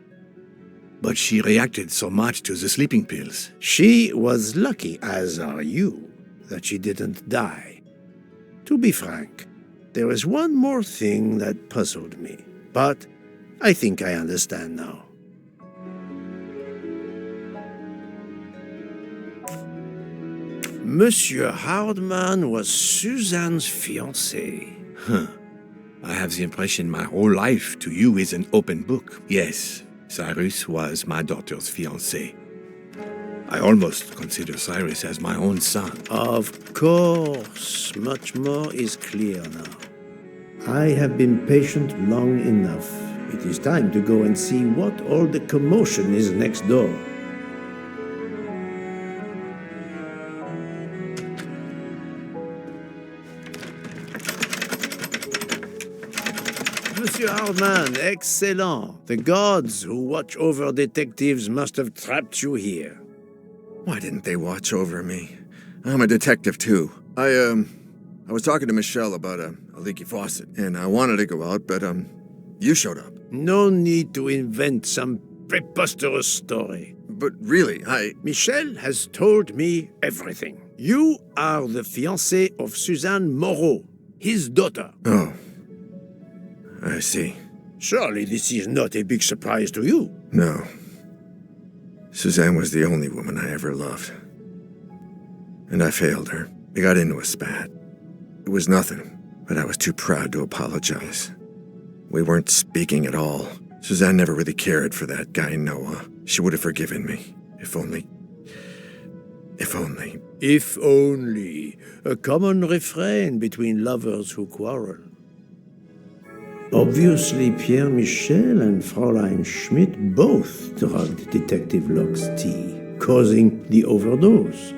But she reacted so much to the sleeping pills. She was lucky, as are you, that she didn't die. To be frank, there is one more thing that puzzled me, but I think I understand now. Monsieur Hardman was Suzanne's fiancé. Huh. I have the impression my whole life to you is an open book. Yes, Cyrus was my daughter's fiancé. I almost consider Cyrus as my own son. Of course, much more is clear now. I have been patient long enough. It is time to go and see what all the commotion is next door. Monsieur Hardman, excellent. The gods who watch over detectives must have trapped you here. Why didn't they watch over me? I'm a detective, too. I was talking to Michelle about a leaky faucet, and I wanted to go out, but, you showed up. No need to invent some preposterous story. But really, Michelle has told me everything. You are the fiancé of Suzanne Moreau, his daughter. Oh. I see. Surely this is not a big surprise to you. No. Suzanne was the only woman I ever loved. And I failed her. We got into a spat. It was nothing, but I was too proud to apologize. We weren't speaking at all. Suzanne never really cared for that guy Noah. She would have forgiven me. If only. If only. If only. A common refrain between lovers who quarrel. Obviously, Pierre Michel and Fräulein Schmidt both drugged Detective Locke's tea, causing the overdose.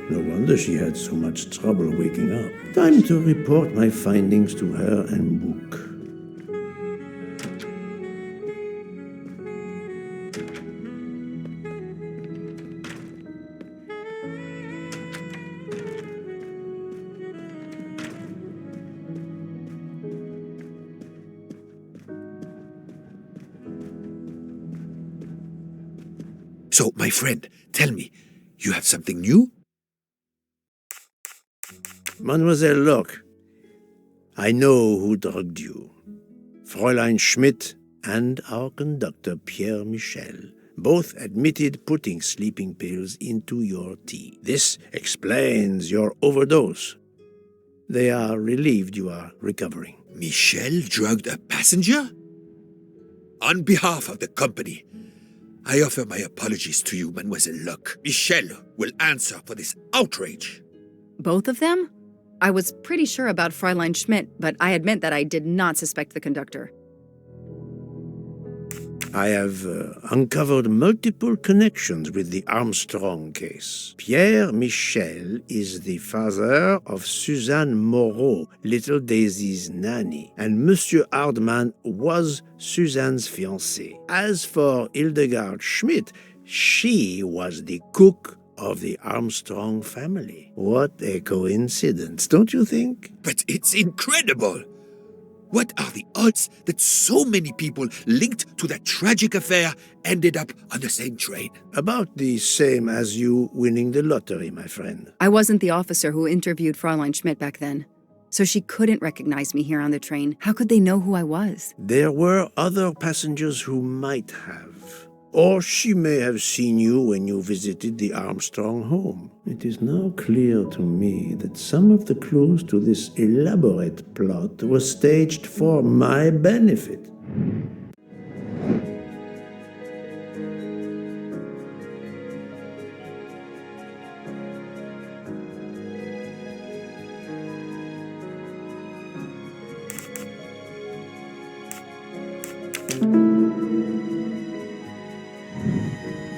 No wonder she had so much trouble waking up. Time to report my findings to her and Book. So, my friend, tell me, you have something new? Mademoiselle Locke, I know who drugged you. Fräulein Schmidt and our conductor, Pierre Michel, both admitted putting sleeping pills into your tea. This explains your overdose. They are relieved you are recovering. Michel drugged a passenger? On behalf of the company, I offer my apologies to you, Mademoiselle Locke. Michel will answer for this outrage. Both of them? I was pretty sure about Fräulein Schmidt, but I admit that I did not suspect the conductor. I have uncovered multiple connections with the Armstrong case. Pierre Michel is the father of Suzanne Moreau, little Daisy's nanny, and Monsieur Hardman was Suzanne's fiancé. As for Hildegard Schmidt, she was the cook of the Armstrong family. What a coincidence, don't you think? But it's incredible! What are the odds that so many people linked to that tragic affair ended up on the same train? About the same as you winning the lottery, my friend. I wasn't the officer who interviewed Fräulein Schmidt back then, so she couldn't recognize me here on the train. How could they know who I was? There were other passengers who might have. Or she may have seen you when you visited the Armstrong home. It is now clear to me that some of the clues to this elaborate plot were staged for my benefit.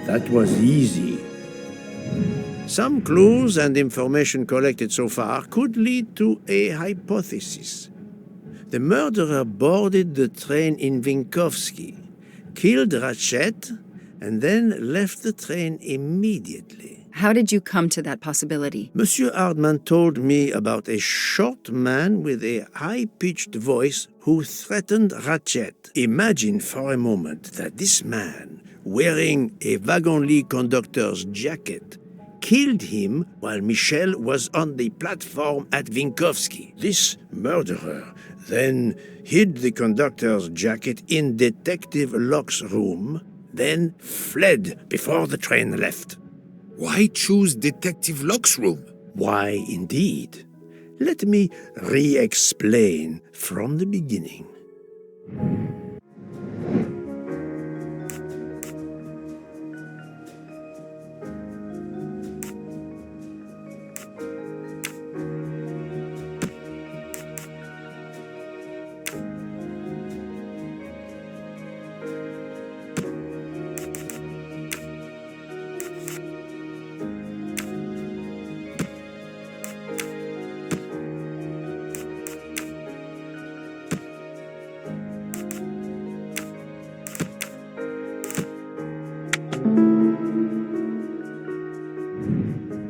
That was easy. Some clues and information collected so far could lead to a hypothesis. The murderer boarded the train in Vinkovsky, killed Ratchet, and then left the train immediately. How did you come to that possibility? Monsieur Hardman told me about a short man with a high-pitched voice who threatened Ratchet. Imagine for a moment that this man, wearing a wagon-lit conductor's jacket, killed him while Michel was on the platform at Vinkovsky. This murderer then hid the conductor's jacket in Detective Locke's room, then fled before the train left. Why choose Detective Locke's room? Why, indeed. Let me re-explain from the beginning.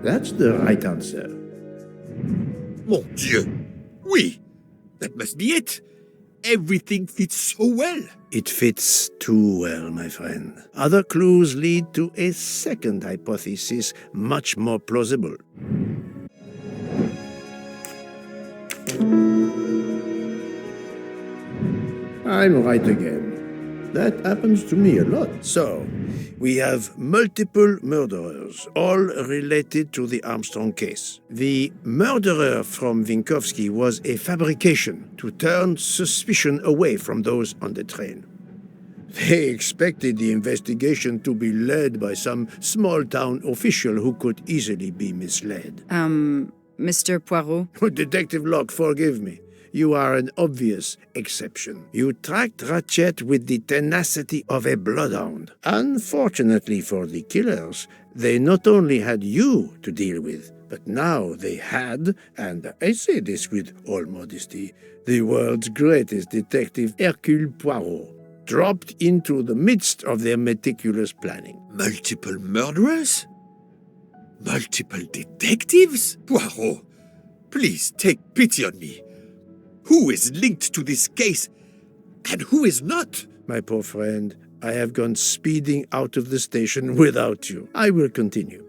That's the right answer. Mon Dieu! Oui! That must be it! Everything fits so well! It fits too well, my friend. Other clues lead to a second hypothesis, much more plausible. I'm right again. That happens to me a lot. So, we have multiple murderers, all related to the Armstrong case. The murderer from Vinkovsky was a fabrication to turn suspicion away from those on the train. They expected the investigation to be led by some small-town official who could easily be misled. Mr. Poirot? Detective Locke, forgive me. You are an obvious exception. You tracked Ratchet with the tenacity of a bloodhound. Unfortunately for the killers, they not only had you to deal with, but now they had, and I say this with all modesty, the world's greatest detective, Hercule Poirot, dropped into the midst of their meticulous planning. Multiple murderers? Multiple detectives? Poirot, please take pity on me. Who is linked to this case, and who is not? My poor friend, I have gone speeding out of the station without you. I will continue.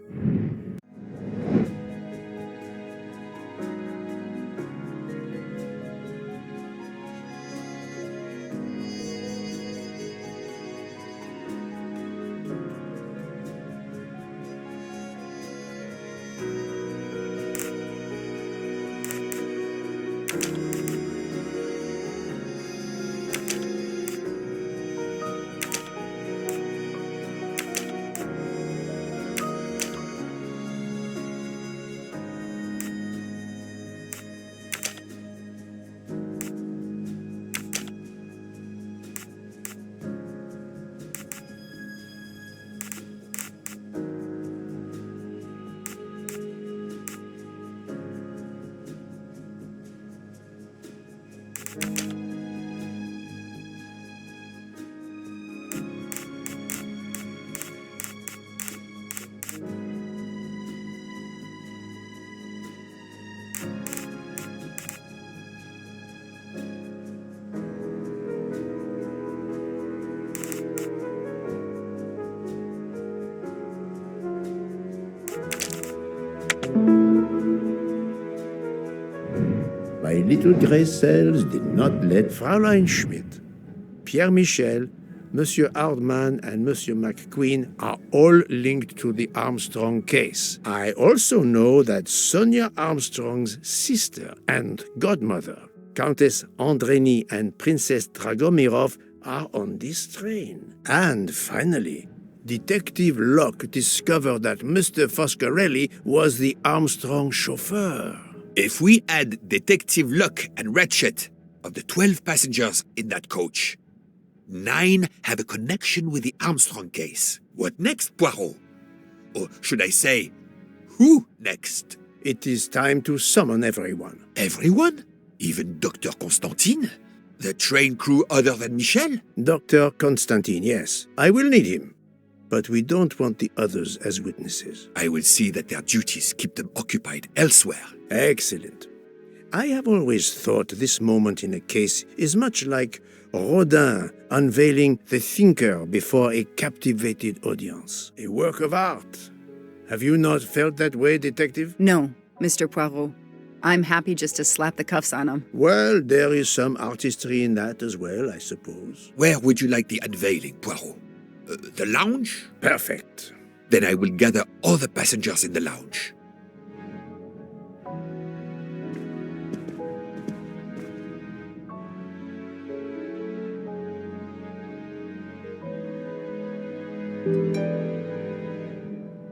My little grey cells did not let Fräulein Schmidt, Pierre Michel, Monsieur Hardman, and Monsieur McQueen are all linked to the Armstrong case. I also know that Sonia Armstrong's sister and godmother, Countess Andrenyi and Princess Dragomiroff, are on this train. And finally, Detective Locke discovered that Mr. Foscarelli was the Armstrong chauffeur. If we add Detective Locke and Ratchet, of the 12 passengers in that coach, 9 have a connection with the Armstrong case. What next, Poirot? Or should I say, who next? It is time to summon everyone. Everyone? Even Dr. Constantine? The train crew other than Michel? Dr. Constantine, yes. I will need him. But we don't want the others as witnesses. I will see that their duties keep them occupied elsewhere. Excellent. I have always thought this moment in a case is much like Rodin unveiling the thinker before a captivated audience. A work of art. Have you not felt that way, Detective? No, Mr. Poirot. I'm happy just to slap the cuffs on him. Well, there is some artistry in that as well, I suppose. Where would you like the unveiling, Poirot? The lounge? Perfect. Then I will gather all the passengers in the lounge.